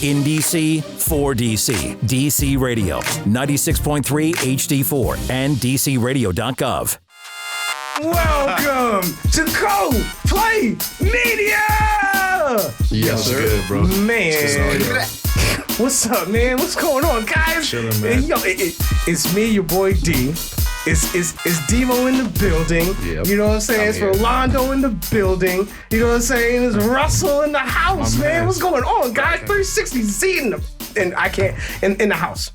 In DC, for DC. DC Radio, 96.3 HD4 and DCRadio.gov. Welcome to Co-Play Media! Yes, sir. Good, bro. Man. What's up, man? What's going on, guys? Chilling, man. Yo, it's me, your boy D. It's Devo in the building. Yep. You know what I'm saying? It's Rolando in the building. You know what I'm saying? It's Russell in the house, man. What's going on, guys? 360Z in the house.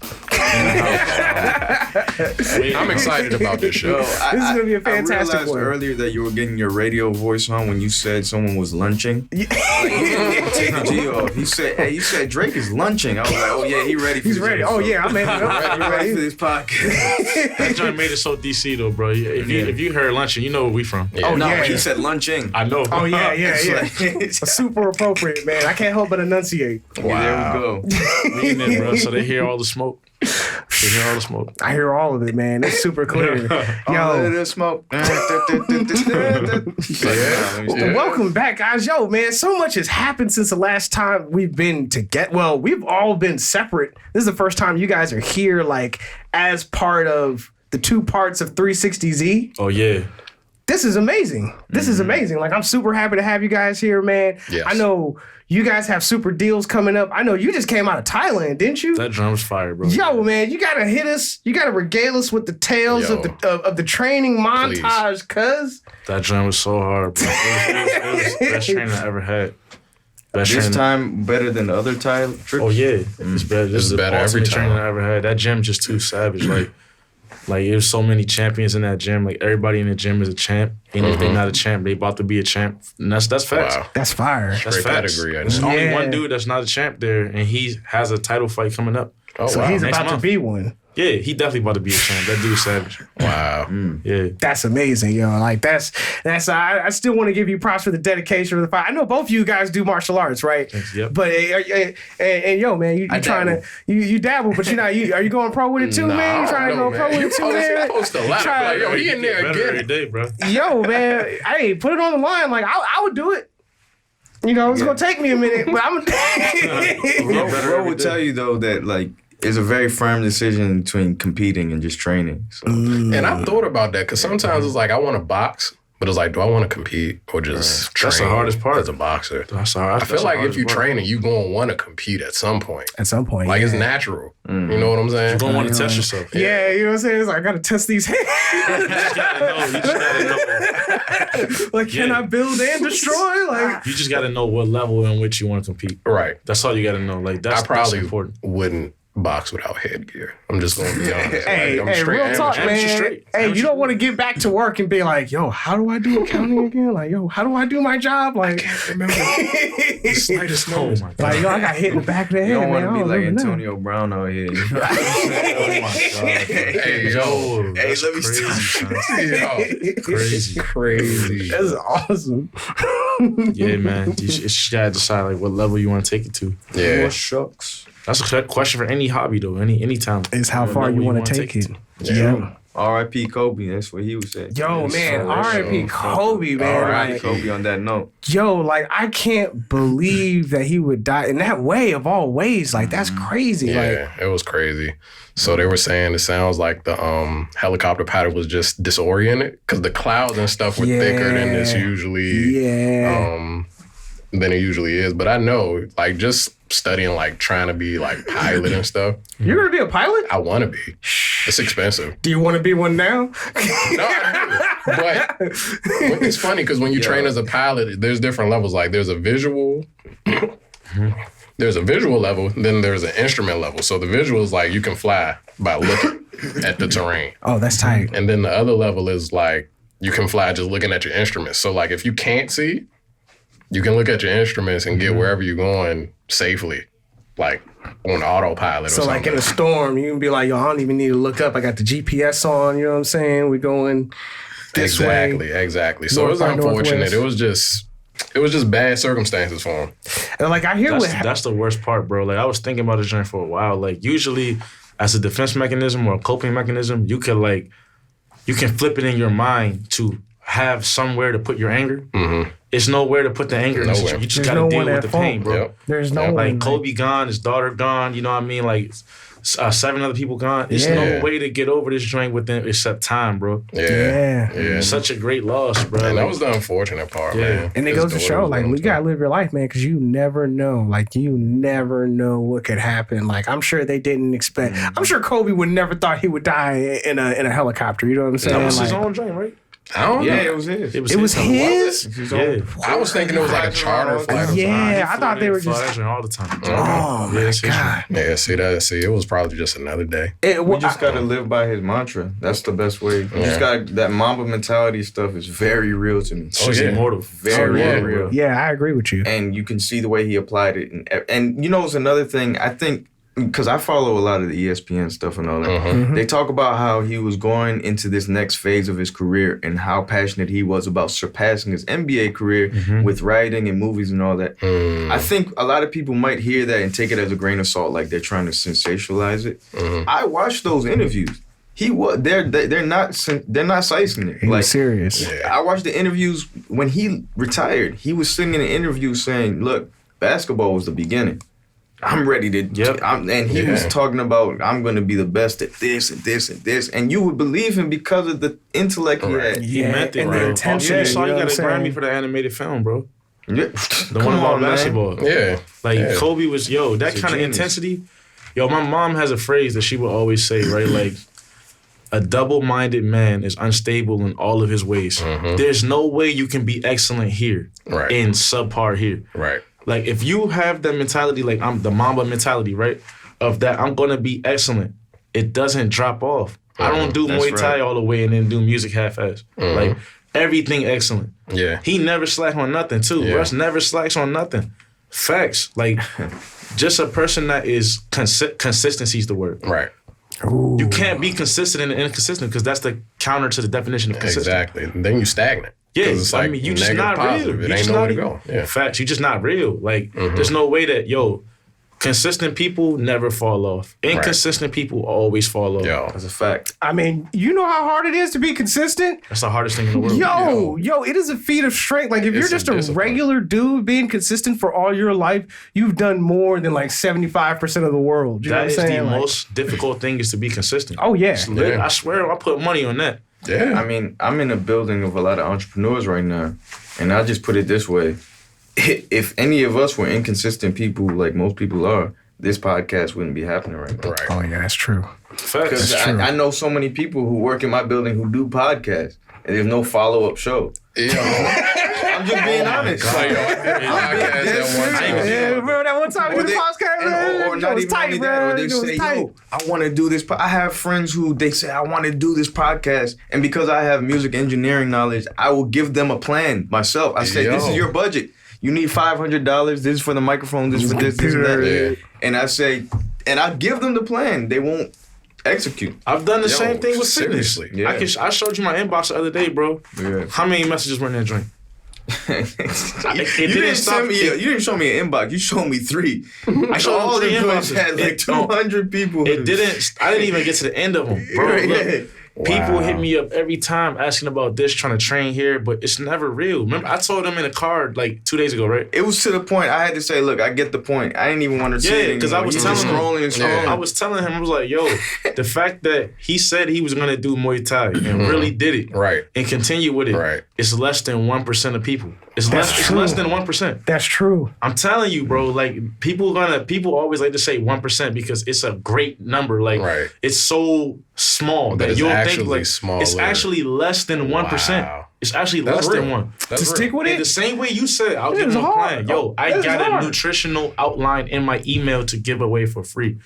I'm excited about this show. This is gonna be a fantastic I realized one. earlier that you were getting your radio voice on when you said someone was lunching. Take the G off. You said Drake is lunching. I was like, oh yeah, he ready for He's this ready. episode. Oh yeah, I'm ready for this podcast. That joint made it so DC though, bro. If you heard luncheon, you know where we from. Yeah. Oh no, yeah. he said lunching. I know. Oh yeah. It's Super appropriate, man. I can't help but enunciate. Wow. There we go. We in it, bro. So they hear all the smoke. I hear all of it, man. It's super clear. All of Yo, the smoke. welcome back, guys. Yo, man, so much has happened since the last time we've been together. Well, we've all been separate. This is the first time you guys are here, like, as part of the two parts of 360Z. Oh yeah. This is amazing. This is amazing. Like, I'm super happy to have you guys here, man. Yes. I know you guys have super deals coming up. I know you just came out of Thailand, didn't you? That drum's fire, bro. Yo, man, you gotta hit us. You gotta regale us with the tales of the training montage, cuz. That drum was so hard, bro. It was the best training I ever had. Best This training. time better than the other Thai trips? Oh yeah, it's better. This is the better every ultimate training time. I ever had. That gym just too savage. Like there's so many champions in that gym. Like everybody in the gym is a champ. And if they're not a champ, they about to be a champ. And that's facts. Wow. That's fire. That's Great facts. pedigree, I There's know. only Yeah. one dude that's not a champ there, and he has a title fight coming up. Oh, So wow. he's Next about to month. be one. Yeah, he definitely about to be a champ. That dude's savage. Wow. Yeah. That's amazing, yo. Like that's. I still want to give you props for the dedication for the fight. I know both of you guys do martial arts, right? Yep. But and yo, man, you trying to you dabble, but are you going pro with it too, man? You trying to go pro with it too, man? You post a lot. Like, yo, he in there Better every again. day, bro. Yo, man, hey, put it on the line. Like I would do it. You know, it's gonna take me a minute, but I'm. Bro would tell you though that like it's a very firm decision between competing and just training. So And I've thought about that because sometimes it's like I want to box, but it's like, do I want to compete or just train? That's the hardest part. as a boxer. That's hard. I feel like if you training, you gonna want to compete at some point. At some point, Like yeah. it's natural. You know what I'm saying? you're gonna want to test yourself. Yeah, you know what I'm saying? It's like I gotta test these hands. You just gotta know. Like, can I build and destroy? Like, You just gotta know what level in which you want to compete. Right. That's all you gotta know. Like that's I probably that's important. wouldn't box without headgear. I'm just gonna be honest. hey, I'm straight real talk, amateur. man. straight. Hey, Amateur you don't want to get back to work and be like, yo, how do I do accounting again? Like, yo, how do I do my job? Like, Remember the slightest Oh notice. my god. like, yo, I got hit in the back of the head, you don't man. want to be I like don't know. Antonio Brown out here. You know what I'm saying? Oh my god. Hey, yo. Hey, That's let me crazy, stop. son. Crazy. Crazy. That's awesome. Yeah, man. You just gotta decide like what level you want to take it to. Yeah. Well, shucks. That's a question for any hobby though. Any talent. It's how What far level you want wanna to take it. Yeah. Yeah. R.I.P. Kobe. That's what he was saying. Yo, man, R.I.P. Kobe, man. R.I.P. Like, Kobe on that note. yo, like, I can't believe that he would die in that way of all ways. Like, that's crazy. Like, Yeah, it was crazy. So they were saying it sounds like the helicopter pilot was just disoriented because the clouds and stuff were thicker than this usually. yeah. Than it usually is. But I know, like, just studying, like, trying to be like pilot and stuff. You're going to be a pilot? I want to be. It's expensive. Do you want to be one now? No, I do. But it's funny because when you train as a pilot, there's different levels. Like, there's a visual. There's a visual level, then there's an instrument level. So the visual is like you can fly by looking at the terrain. Oh, that's tight. And then the other level is like you can fly just looking at your instruments. So like if you can't see, you can look at your instruments and get wherever you're going safely, like on autopilot or So, something. like, in a storm, you can be like, yo, I don't even need to look up. I got the GPS on, you know what I'm saying? We're going this way. Exactly. So it was North by unfortunate. Northwest. It was just bad circumstances for him. And, like, I hear That's the worst part, bro. Like I was thinking about this joint for a while. Like usually as a defense mechanism or a coping mechanism, you can flip it in your mind to have somewhere to put your anger, it's nowhere to put the anger. Nowhere. You just There's gotta no deal one with at the fault. pain, bro. Yep. There's no one. Like Kobe gone, his daughter gone. You know what I mean? Like 7 other people gone. It's no way to get over this joint with them except time, bro. Yeah. Such a great loss, bro. And Like, that was the unfortunate part, man. And it His goes to daughter show, was like, going we through gotta live your life, man, because you never know. Like, you never know what could happen. Like, I'm sure they didn't expect. I'm sure Kobe would never thought he would die in a helicopter. You know what I'm saying? that was his Like, own joint, right? I don't know. Yeah, it was his. It was it was his. his. Yeah. I was thinking it was like a charter flight. Yeah, I thought they were Fly that just. joint all the time. Oh my it's his god! Yeah, see, it was probably just another day. We just gotta live by his mantra. That's the best way. You just got that Mamba mentality stuff is very real to me. She's yeah. immortal. Very real. Yeah, I agree with you. And you can see the way he applied it. And you know, it's another thing. I think because I follow a lot of the ESPN stuff and all that. They talk about how he was going into this next phase of his career and how passionate he was about surpassing his NBA career with writing and movies and all that. I think a lot of people might hear that and take it as a grain of salt, like they're trying to sensationalize it. I watched those interviews. They're not sizing it. He was serious. I watched the interviews when he retired. He was sitting in an interview saying, "Look, basketball was the beginning. I'm ready to." And he was talking about, "I'm going to be the best at this and this and this," and you would believe him because of the intellect he had. He meant it, and bro. the intention. Also, you saw you know you got what a I'm Grammy saying? for the animated film, bro. Yeah. The one about basketball. Yeah. Like Kobe was, that He's a kind of genius. intensity. My mom has a phrase that she would always say, right? Like, a double-minded man is unstable in all of his ways. There's no way you can be excellent here and subpar here. Right. Like, if you have that mentality, like I'm the Mamba mentality, right? Of that I'm gonna be excellent, it doesn't drop off. I don't do Muay Thai all the way and then do music half-ass. Like, everything excellent. Yeah. He never slack on nothing, too. Yeah. Russ never slacks on nothing. Facts. Like, just a person that is consistency is the word. Right. You can't be consistent and inconsistent because that's the counter to the definition of consistent. Exactly. And then you stagnant. Yeah, 'Cause it's like you just negative, not positive. real. It You ain't just nowhere not to even- go. Yeah. Facts. You just not real. Like, there's no way that, consistent people never fall off. Inconsistent people always fall off. Yo. That's a fact. I mean, you know how hard it is to be consistent? That's the hardest thing in the world. Yo, it is a feat of strength. Like, if you're It's a just a discipline. regular dude being consistent for all your life, you've done more than like 75% of the world. You know That what is I'm the saying? Like, most difficult thing is to be consistent. oh, yeah. Yeah. I swear I put money on that. Yeah. I mean, I'm in a building of a lot of entrepreneurs right now, and I'll just put it this way. If any of us were inconsistent people like most people are, this podcast wouldn't be happening right now. Right. Oh, yeah, that's true. Facts. Because I know so many people who work in my building who do podcasts, and there's no follow-up show. Yo. I'm just being honest. Like, yo, I did a podcast that one time. Yeah, remember that one time we Or did a they- podcast? or It not was even tight, only bro. that, or they It was say, tight. "Yo, I want to do this." I have friends who they say, "I want to do this podcast," and because I have music engineering knowledge, I will give them a plan myself. I say, "This is your budget. You need $500. This is for the microphone. This is for this and that." Yeah. And I say, and I give them the plan. They won't execute. I've done the same thing with fitness. seriously. Yeah. I showed you my inbox the other day, bro. Yeah. How many messages were in that joint? You didn't didn't stop- send me. You didn't show me an inbox. You showed me 3. I showed All them the 3 joints inboxes. had like 200 people. It didn't. I didn't even get to the end of them, bro. Yeah. Look, people hit me up every time asking about this, trying to train here, but it's never real. Remember, I told them in a card like 2 days ago, right? It was to the point I had to say, "Look, I get the point. I didn't even want to say it Yeah, because I was anymore. You telling were him. scrolling and scrolling. I was telling him, I was like, yo, the fact that he said he was gonna do Muay Thai and really did it, Right. and continue with it, Right. it's less than 1% of people. It's less than 1%. That's true. I'm telling you, bro. Like people always like to say 1% because it's a great number. Like Right. it's so small But that it's you'll think actually like smaller. it's actually less than 1%. Wow. It's actually That's less real. than 1. That's To real. stick with In it, the same way you said, I'll It give is them a hard. plan. Yo, I It is got hard. a nutritional outline in my email to give away for free.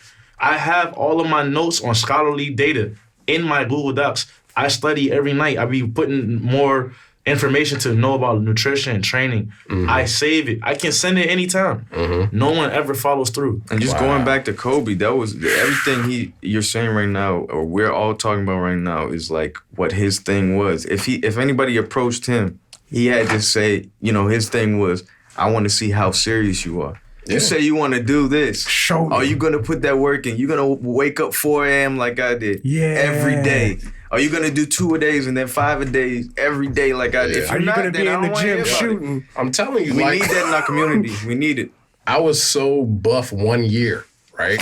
I have all of my notes on scholarly data in my Google Docs. I study every night. I be putting more information to know about nutrition and training. I save it. I can send it anytime. No one ever follows through. And just going back to Kobe, that was everything you're saying right now, or we're all talking about right now, is like what his thing was. If anybody approached him, he had to say, his thing was, "I want to see how serious you are." You say you want to do this. Show me. Are you gonna put that work in? You gonna wake up 4 a.m. like I did? Yeah. Every day. Are you gonna do 2 a days and then 5 a day every day like I did? If Are you're you not, gonna then be I in the don't wanna hear gym about it. shooting? I'm telling you, We like, need that in our community. We need it. I was so buff 1 year, right?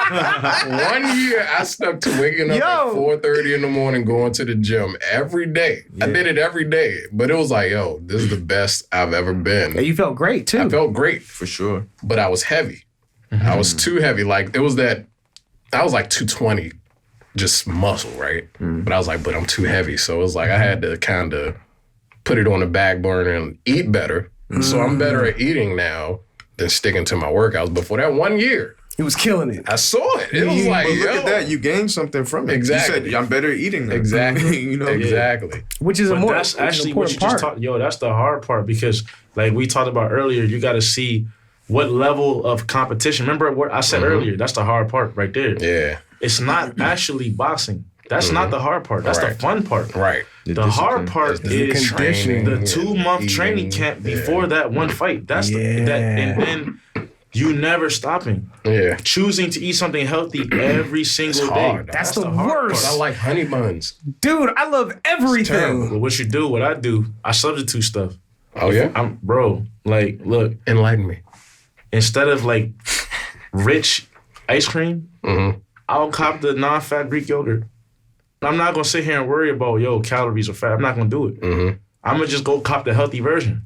1 year, I stuck to waking up at 4:30 in the morning, going to the gym every day. I did it every day, but it was like, yo, this is the best I've ever been. Yeah, you felt great too. I felt great, For sure. but I was heavy. I was too heavy. Like, it was that, I was like 220, just muscle, right? But I was like, but I'm too heavy. So it was like, I had to kind of put it on the back burner and eat better. So I'm better at eating now than sticking to my workouts. But for that 1 year, He was killing it. I saw it. It was like, But look yo. at that. You gained something from it. Exactly. You said, I'm better at eating now. Exactly. You know? Exactly. Which is a But more that's actually an what you important just part. talked. Yo, that's the hard part because, like we talked about earlier, you got to see what level of competition. Remember what I said earlier? That's the hard part right there. Yeah. It's not actually boxing. That's not the hard part. That's the Right. fun part. Right. The hard part is conditioning. the 2-month Eating. training camp before that one fight. That's that, and then you never stopping. Yeah. Choosing to eat something healthy every single hard. day. That's the hard worst. part. I like honey buns. Dude, I love everything. But what you do, what I do, I substitute stuff. Oh, yeah? I'm bro. Like, look, Enlighten me. instead of like rich ice cream, I'll cop the non-fat Greek yogurt. I'm not gonna sit here and worry about calories or fat. I'm not gonna do it. I'm gonna just go cop the healthy version.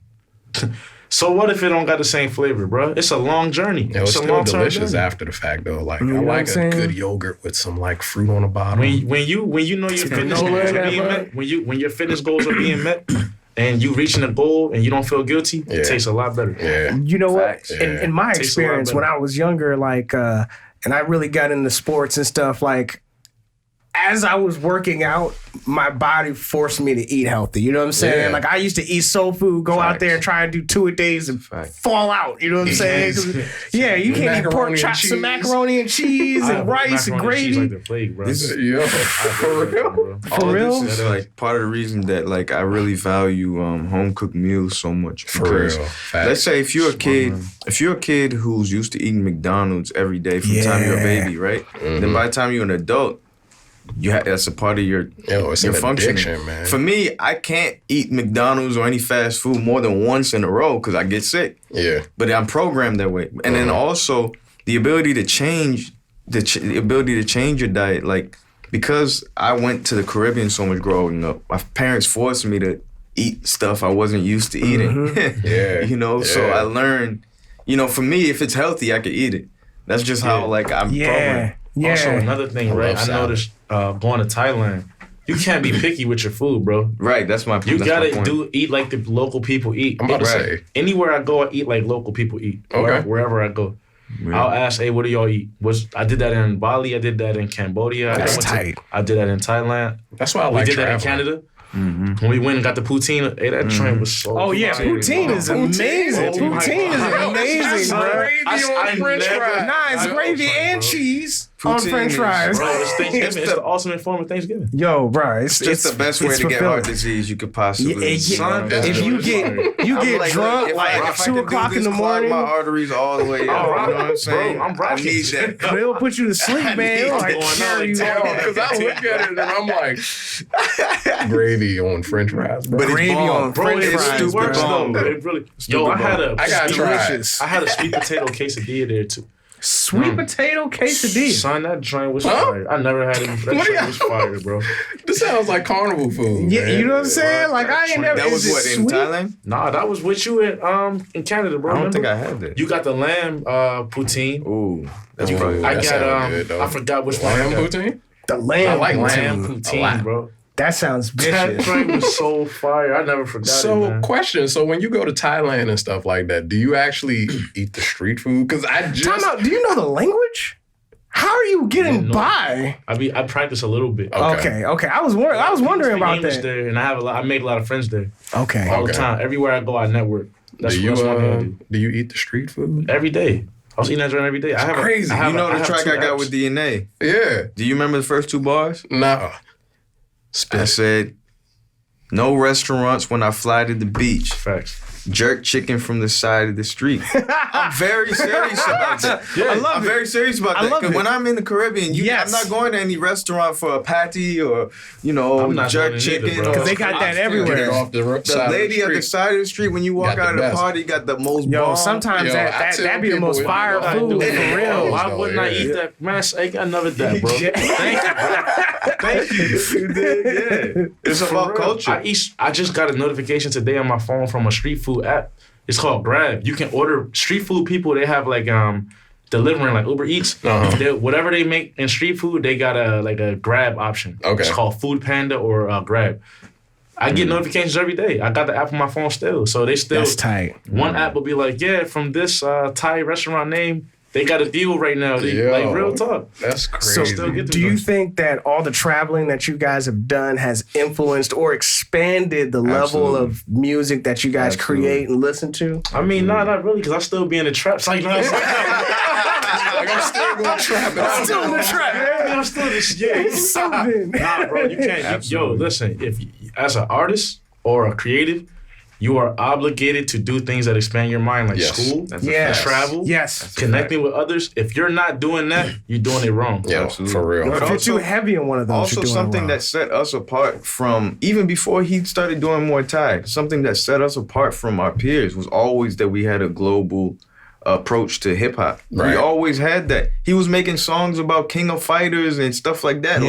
So what if it don't got the same flavor, bro? It's a long journey. It was It's a still long-term delicious journey. after the fact, though. Like, know I what like I'm a saying? good yogurt with some, like, fruit on the bottom. When you know your fitness granola goals in are that being mug. met, when your fitness goals are being met, and you reaching a goal and you don't feel guilty, Yeah. it tastes a lot better. Yeah. You know Facts. what? In my Tastes a lot experience, when better. I was younger, like, and I really got into sports and stuff, like, as I was working out, my body forced me to eat healthy. You know what I'm saying? Yeah. Like, I used to eat soul food, go out there and try and do 2 a days and fall out. You know what I'm saying? 'Cause, yeah, you can't eat pork Macaroni and chops and cheese. macaroni and cheese I and have rice and macaroni cheese gravy. like the plague, bro. Yo, for real? For All real? This is like part of the reason that like I really value home cooked meals so much. For Because real. let's say if you're a kid who's used to eating McDonald's every day from the time you're a baby, right? Then by the time you're an adult, that's a part of your It's your an functioning. addiction, man. For me, I can't eat McDonald's or any fast food more than once in a row because I get sick. Yeah. But I'm programmed that way. And then also the ability to change the ability to change your diet, like because I went to the Caribbean so much growing up, my parents forced me to eat stuff I wasn't used to eating. Yeah. You know, so Yeah. I learned, for me, if it's healthy, I could eat it. That's just how like I'm Yeah. programmed. Yeah. Also, another thing, right? love I salad. noticed going to Thailand, you can't be picky with your food, bro. Right, that's my You that's my gotta point. eat like the local people eat. I'm about to Right. say. Anywhere I go, I eat like local people eat. Okay. Wherever I go. I'll ask, hey, what do y'all eat? I did that in Bali. I did that in Cambodia. That's I tight. I did that in Thailand. That's why I We like did that in traveling. Canada. When we went and got the poutine, hey, that train was so Oh, yeah. fire, Poutine bro. is amazing. Oh, my Poutine is God. amazing, bro. Gravy on French fries. Nah, it's I- gravy oh, and bro. cheese on Poutine French is- fries. Bro, it's Thanksgiving. It's It's the- the ultimate form of Thanksgiving. Yo, bro, It's just the best way it's to get fulfilling. heart disease you could possibly. Son, that's if true. you get I'm like, drunk if like I could 2 do o'clock in this, the clog morning, my arteries all the way up. You know what I'm saying? Bro, I'm I rocking. need that. they'll put you to sleep, man. They'll like going on carry you like out. Because I look at it and I'm like, gravy on French fries, bro. But it's Gravy bomb. on French Bro, fries, it works bro. though. It really. Yo, I had a. I gotta try it. delicious. I had a sweet potato quesadilla there too. Sweet potato quesadilla. Son, that joint was fire. I never had it. That What do joint you- was fire, bro. This sounds like carnival food. Yeah, man. you know what I'm saying? Like I ain't never. That was is it what, in sweet? Thailand? Nah, that was with you in Canada, bro. I don't think remember? I had that. You got the lamb poutine. Ooh, that's Ooh, probably. I that got sound good, though. I forgot which one. I Lamb got. poutine? The lamb. I like Lamb lamb poutine, bro. That sounds That vicious. joint was so fire. I never forgot it, So, man. question. So, when you go to Thailand and stuff like that, do you actually eat the street food? Because I Time just... out. Do you know the language? How are you getting No. by? I practice a little bit. Okay. Okay. I was wondering speak about English that. there, and I make a lot of friends there Okay. all the Okay. time. Everywhere I go, I network. That's do that's one thing I you do. do you eat the street food? Every day. I was eating that joint every day. I have crazy. I have You know I the have track 2 I got apps. with DNA? Yeah. Do you remember the first 2 bars? Nah. I Spit. said, no restaurants when I fly to the beach. Facts. jerk chicken from the side of the street. I'm very serious about that. I love I'm it. very serious about I that. love Because it. when I'm in the Caribbean, Yes. I'm not going to any restaurant for a patty or, I'm not jerk going chicken. either, bro. or 'Cause they got that oxtail. everywhere. Get it off the The side lady of at the the street. side of the street, when you walk Got the out of the best. party, got the most Yo, bomb. sometimes Yo, I that tell be the most people, fire I food do for it. real. Why wouldn't I eat that? Man, I never did that, bro. Thank you, bro. Thank you. Yeah. It's about culture. I just got a notification today on my phone from a street food app. It's called Grab. You can order street food. People, they have like delivering like Uber Eats. Whatever they make in street food, they got a Grab option. Okay. It's called Food Panda or Grab. I get notifications every day. I got the app on my phone still. So they still. That's tight. One app will be like, yeah, from this Thai restaurant name, they got a deal right now. Yo. Like real talk. That's So crazy. still get do you think that all the traveling that you guys have done has influenced or expanded the level Absolutely. of music that you guys Absolutely. create and listen to? I mean, not really, because I still be in the trap. So, you know what I'm saying? Like, I'm still going to trap it out. Still in the trap. I'm still just, Something. Nah, bro, you can't. Yo, listen, if you, as an artist or a creative, you are obligated to do things that expand your mind, like Yes. school, That's a Yes. fact. travel, Yes. connecting with others. If you're not doing that, you're doing it wrong. Yo, Absolutely. for real. If But you're also- too heavy on one of those, Also, you're doing something it wrong. that set us apart from, even before he started doing Muay Thai, something that set us apart from our peers was always that we had a global approach to hip hop. Right. We always had that. He was making songs about King of Fighters and stuff like that, Yeah.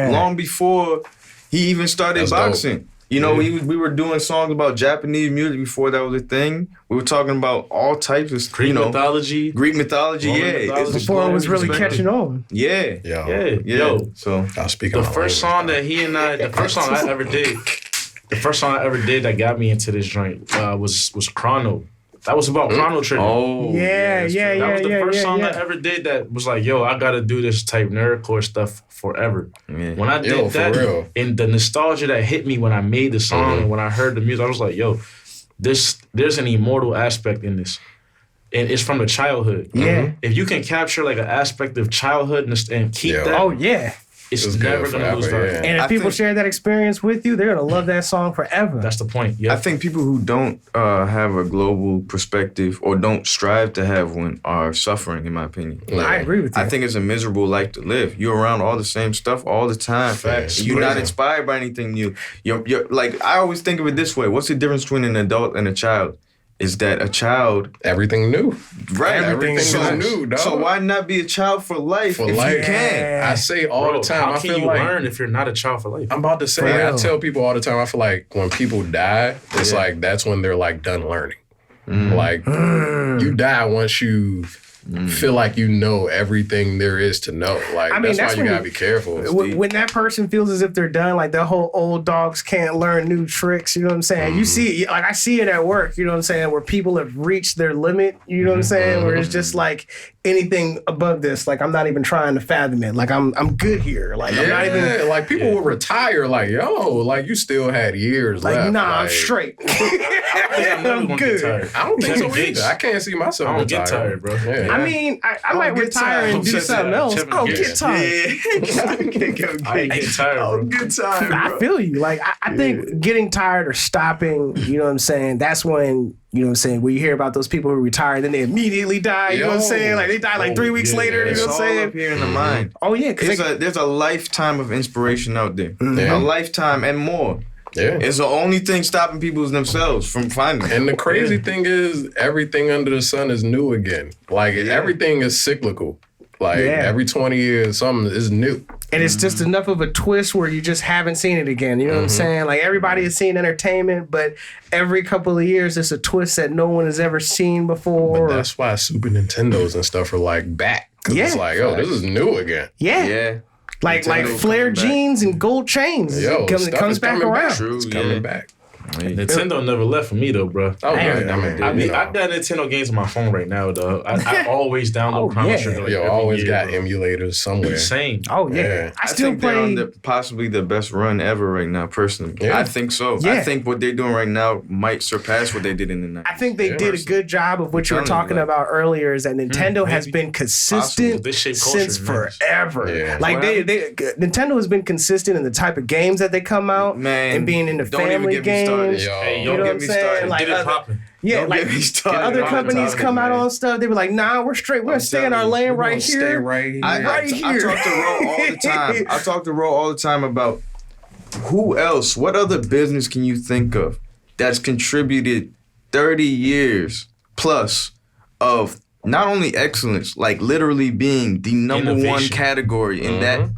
like long before he even started That's dope. boxing. You know, we were doing songs about Japanese music before that was a thing. We were talking about all types of, Greek mythology. Greek mythology, Roman yeah. mythology. It's before it was really perspective. catching on. Yeah. Yo. Yeah. Yeah. Yo, So I was speaking the my first language, song that he and the first song I ever did that got me into this joint was Chrono. That was about Chrono Trigger. Yeah, that's yeah, true. That was the first song yeah. I ever did that was like, yo, I gotta do this type nerdcore stuff forever. Yeah. When I did Yo, for that, real. and the nostalgia that hit me when I made the song and when I heard the music, I was like, yo, there's an immortal aspect in this. And it's from the childhood. Yeah. If you can capture like an aspect of childhood and keep Yeah. that, Oh, yeah. it's It's never good gonna lose forever, value. yeah. And if I people think- share that experience with you, they're going to love that song forever. That's the point. Yeah. I think people who don't have a global perspective or don't strive to have one are suffering, in my opinion. I agree with you. I think it's a miserable life to live. You're around all the same stuff all the time. Facts. You're not Crazy. inspired by anything new. You're like, I always think of it this way. What's the difference between an adult and a child? Is that a child, Everything new. right? Everything is new, dog. So why not be a child for life For if life. you can? Yeah. I say all Bro, the time. how I can feel you like learn if you're not a child for life? I'm about to For say. I real. tell people all the time. I feel like when people die, it's Yeah. like that's when they're like done learning. Like you die once you feel like you know everything there is to know. Like I mean, that's that's why you when gotta be careful. When that person feels as if they're done, like the whole old dogs can't learn new tricks, you know what I'm saying? You see, like I see it at work, you know what I'm saying, where people have reached their limit, you know what I'm saying? Where it's just like anything above this, like I'm not even trying to fathom it. Like I'm good here. Like I'm not even like people will retire. Like yo, like you still had years like left. nah, I'm like, straight. I'm never I'm gonna good. get tired. I don't think so Kevin Gates. either. I can't see myself. I don't get retiring. tired, bro. Yeah. I mean, I might get retire tired. and do Kevin something else. Kevin Oh, Gates. get tired. I ain't getting tired, bro. Good time, I feel you. Like I think getting tired or stopping, you know what I'm saying? That's when, you know what I'm saying, when you hear about those people who retire, then they immediately die, you know what I'm Yo. saying? Like they die like 3 weeks yeah, later, you It's know what I'm all saying? up here in the mind. Oh yeah, because There's a lifetime of inspiration out there. Yeah. A lifetime and more. Yeah. It's the only thing stopping people is themselves from finding it. And the crazy thing is, everything under the sun is new again. Like everything is cyclical. Like Yeah. every 20 years, something is new. and it's just enough of a twist where you just haven't seen it again. You know what I'm saying? Like everybody has seen entertainment, but every couple of years it's a twist that no one has ever seen before. But that's why Super Nintendos and stuff are like back. 'Cause Yeah. it's like, yo, this is new again. yeah. Yeah. Like Nintendo flare coming back. jeans and gold chains. Yo, it stuff comes is back coming around. back. True, It's yeah. coming back. Nintendo never left for me though, bro. Oh, Damn. yeah. I mean, I you mean, know. I got Nintendo games on my phone right now, though. I always download Oh, Chrono yeah. Trigger. Like, Yo, every always year, got bro. emulators somewhere. Same. Oh yeah. Yeah. I still think they're on play. possibly the best run ever right now, personally. Yeah. I think so. Yeah. I think what they're doing right now might surpass what they did in the 90s. I think they did a good job of what you were I'm telling you, talking like- about earlier. Is that Nintendo has maybe. been consistent This shit culture, since man. forever. Yeah. Like Nintendo has been consistent in the type of games that they come out Man, and being in the don't even family get me started. games. Yo, Hey, You yo, know what get I'm me saying? started. Like Get it other- popping. Yeah, Don't like get me started other on companies Tommy, come out man. on stuff. They were like, "Nah, we're straight. We're gonna stay in our telling you, lane we're right Stay here." right here. I talk to Ro all the time. I talk to Ro all the time about who else, what other business can you think of that's contributed 30 years plus of not only excellence, like literally being the number one Innovation. category in that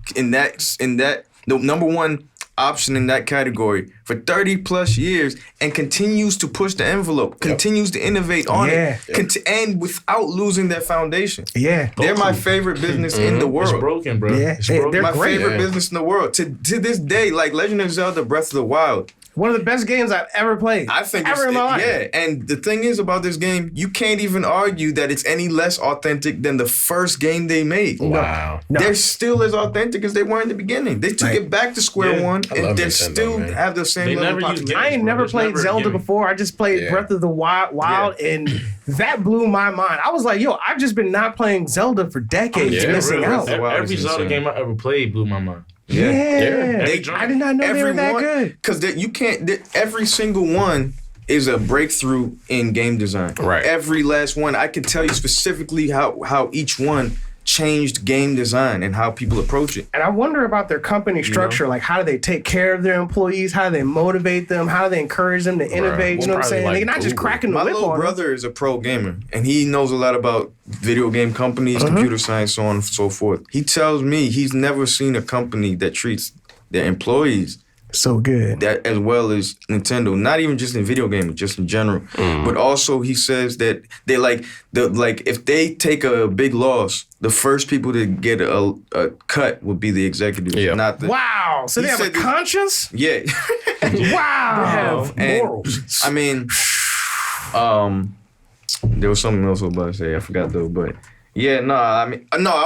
the number one option in that category for 30 plus years and continues to push the envelope, continues to innovate on it, and without losing their foundation. Yeah, They're my favorite business in the world. It's broken, bro. Yeah, It's they're broken. My great. favorite business in the world. To this day, like Legend of Zelda Breath of the Wild. one of the best games I've ever played. I think ever in my life. yeah. And the thing is about this game, you can't even argue that it's any less authentic than the first game they made. Wow. No. They're still as authentic as they were in the beginning. They took it back to square one, I and love they Nintendo, still man. have the same They level never of use popularity. I ain't bro. never There's played never a Zelda gimmick. before. I just played Breath of the Wild, and that blew my mind. I was like, yo, I've just been not playing Zelda for decades, Yeah, missing really. out. Breath of the Wild Every is Zelda insane. game I ever played blew my mind. Yeah. Every I did not know they were that good. Because you can't. Every single one is a breakthrough in game design. Right. Every last one. I can tell you specifically how each one changed game design and how people approach it. And I wonder about their company structure. Like, how do they take care of their employees? How do they motivate them? How do they encourage them to innovate? Well, you know what I'm probably saying? like They're not just Google. cracking the My whip little on them. brother is a pro gamer, and he knows a lot about video game companies, computer science, so on and so forth. He tells me he's never seen a company that treats their employees So good. that as well as Nintendo, not even just in video gaming, just in general. But also he says that they like if they take a big loss, the first people to get a cut would be the executives, Yeah. not the Wow. So He they have a said this- conscience? yeah. Wow. And, morals. I mean, there was something else I was about to say. I forgot though. But yeah, I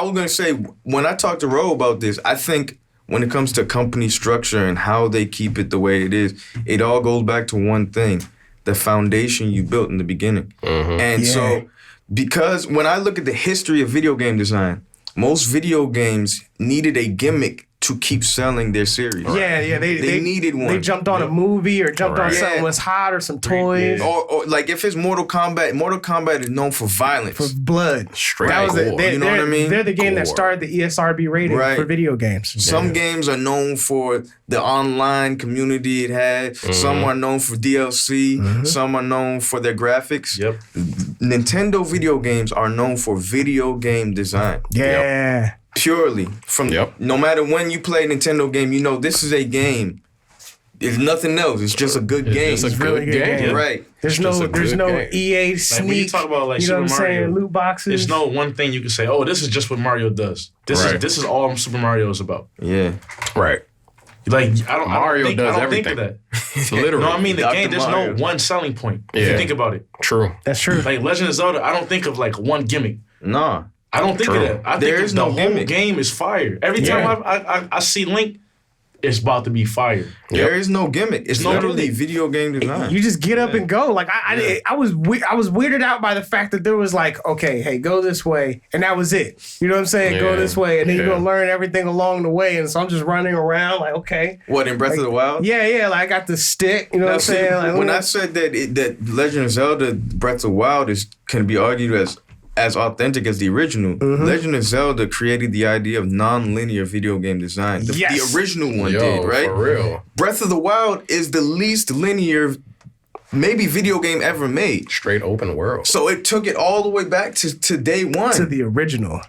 was gonna say when I talked to Ro about this, I think when it comes to company structure and how they keep it the way it is, it all goes back to one thing: the foundation you built in the beginning. And so, because when I look at the history of video game design, most video games needed a gimmick to keep selling their series. Yeah, they needed one. They jumped on a movie or jumped on Right. something Yeah. was hot or some toys. Or like if it's Mortal Kombat is known for violence. For blood. Straight That was gore. they, You know what I mean? They're the game that Gore. started the ESRB rating Right. for video games. Some games are known for the online community it had. Some are known for DLC. Some are known for their graphics. Yep. Nintendo video games are known for video game design. Yeah. Purely. From Yep. no matter when you play a Nintendo game, you know this is a game. It's nothing else. It's just a good game. It's a really good good game. game. Right. There's just no a good game. EA Like sneak. when you talk about like you know Super what I'm Mario, saying? Loot boxes. there's no one thing you can say, oh, this is just what Mario does. Right. This is all Super Mario is about. Yeah. Right. Like I Mario don't think, does I don't think everything. of that. Literally. No, I mean the Dr. game. There's Mario. no one selling point. If Yeah. you think about it, True. That's true. like Legend of Zelda, I don't think of like one gimmick. Nah. I don't think True. of that. I There think is of the no whole gimmick. game is fire. Every time I see Link, it's about to be fire. There is no gimmick. It's no literally gimmick. video game design. You just get up and go. Like I was weirded out by the fact that there was like, okay, hey, go this way, and that was it. You know what I'm saying? Go Yeah. this way, and then you're Yeah. gonna learn everything along the way. And so I'm just running around like, okay, What, in Breath of the Wild? yeah, like I got the stick. You know what Now, I'm see, saying? Like, when I said that Legend of Zelda Breath of the Wild can be argued as authentic as the original, Legend of Zelda created the idea of non-linear video game design. The Yes. original one Yo, did, right? for real. Breath of the Wild is the least linear maybe video game ever made. Straight open world. So it took it all the way back to day one. to the original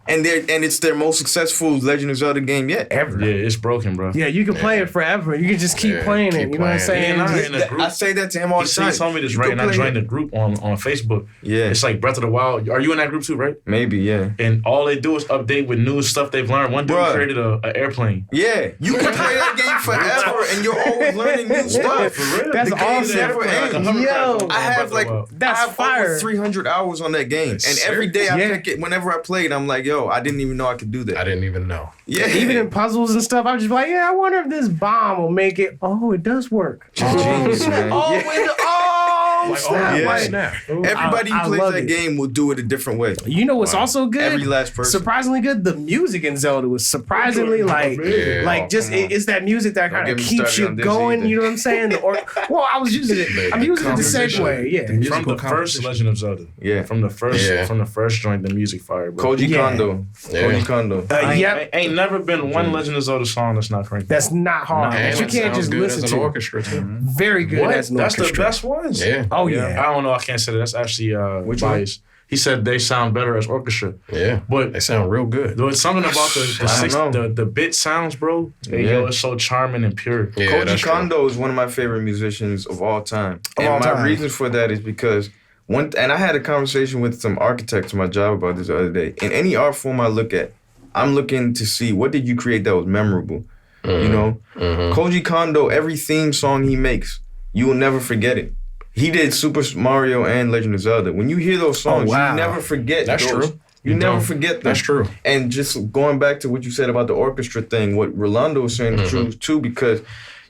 and it's their most successful Legend of Zelda game yet. ever. Yeah, it's broken, bro. Yeah, you can play it forever. You can just keep Yeah, playing it. keep You know what I'm playing it. saying? Yeah, Just- in a group. I say that to him all He the time. told me this You right, go and I play joined it. the group on Facebook. Yeah. It's like Breath of the Wild. Are you in that group too, right? Maybe, yeah. And all they do is update with new stuff they've learned. One dude Bruh. created an airplane. Yeah, you can play that game forever, and you're always learning new stuff. That's The game awesome. never ends. Yo, I have like That's I have fire. over 300 hours on that game, and every day I Yeah. pick it. Whenever I play it, I'm like, yo, I didn't even know I could do that. I didn't even know. Yeah, Even in puzzles and stuff, I'm just like, yeah, I wonder if this bomb will make it. Oh, it does work. Just genius, man. Oh, Yeah. Oh, snap. Yeah. Like, snap. Everybody I who plays love that it. game will do it a different way. You know what's also good? Every last person. Surprisingly good. The music in Zelda was surprisingly it's that music that kind get of me keeps started you on this going. either. You know what I'm saying? I was using it. I'm using it to segue. Yeah. From the first Legend of Zelda. Yeah. From the first joint, the music fire, bro. Koji Yeah. Kondo. Yeah. Koji Kondo. Ain't never been one Legend of Zelda song that's not cranked. That's not hard. And That you it can't sounds just good listen as an to. orchestra too. Very good What? as an That's orchestra. the best ones. Yeah. Oh yeah. I don't know. I can't say that. That's actually Which one? biased. He said they sound better as orchestra. Yeah. But They sound real good. there was something about I don't know. the bit sounds, bro. Hey, Yeah. yo, it's so charming and pure. Yeah, Koji that's true. Kondo is one of my favorite musicians of all time. Of And all my time. reason for that is because and I had a conversation with some architects in my job about this the other day. In any art form I look at, I'm looking to see what did you create that was memorable. You know? Koji Kondo, every theme song he makes, you will never forget it. He did Super Mario and Legend of Zelda. When you hear those songs, wow. you never forget That's those. true. You never don't. forget them. That's true. And just going back to what you said about the orchestra thing, what Rolando was saying is true too, because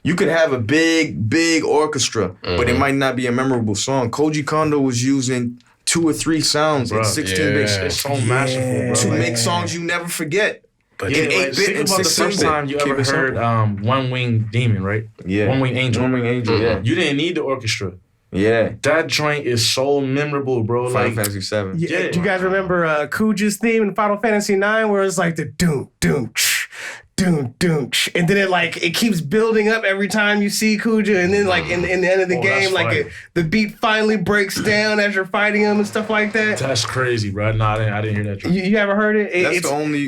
you could have a big orchestra, but it might not be a memorable song. Koji Kondo was using 2 or 3 sounds in Bruh, 16-bit yeah. It's so masterful, bro. to Like, make songs you never forget. But yeah, in like, 8-bit think and about the first 16-bit. time you Keep ever it heard simple. One Wing Demon, right? Yeah. One Wing Angel. One Wing Angel, yeah. You didn't need the orchestra. Yeah. That joint is so memorable, bro. Final Like, Fantasy 7. Yeah, Yeah. do you guys remember Kuja's theme in Final Fantasy 9 where it's like the doom, doom, doom, doom, and then it keeps building up every time you see Kuja, and then in the end of the Oh, game, that's fire. the beat finally breaks down as you're fighting him and stuff like that. that's crazy, bro. No, I didn't hear that joint. You ever heard it?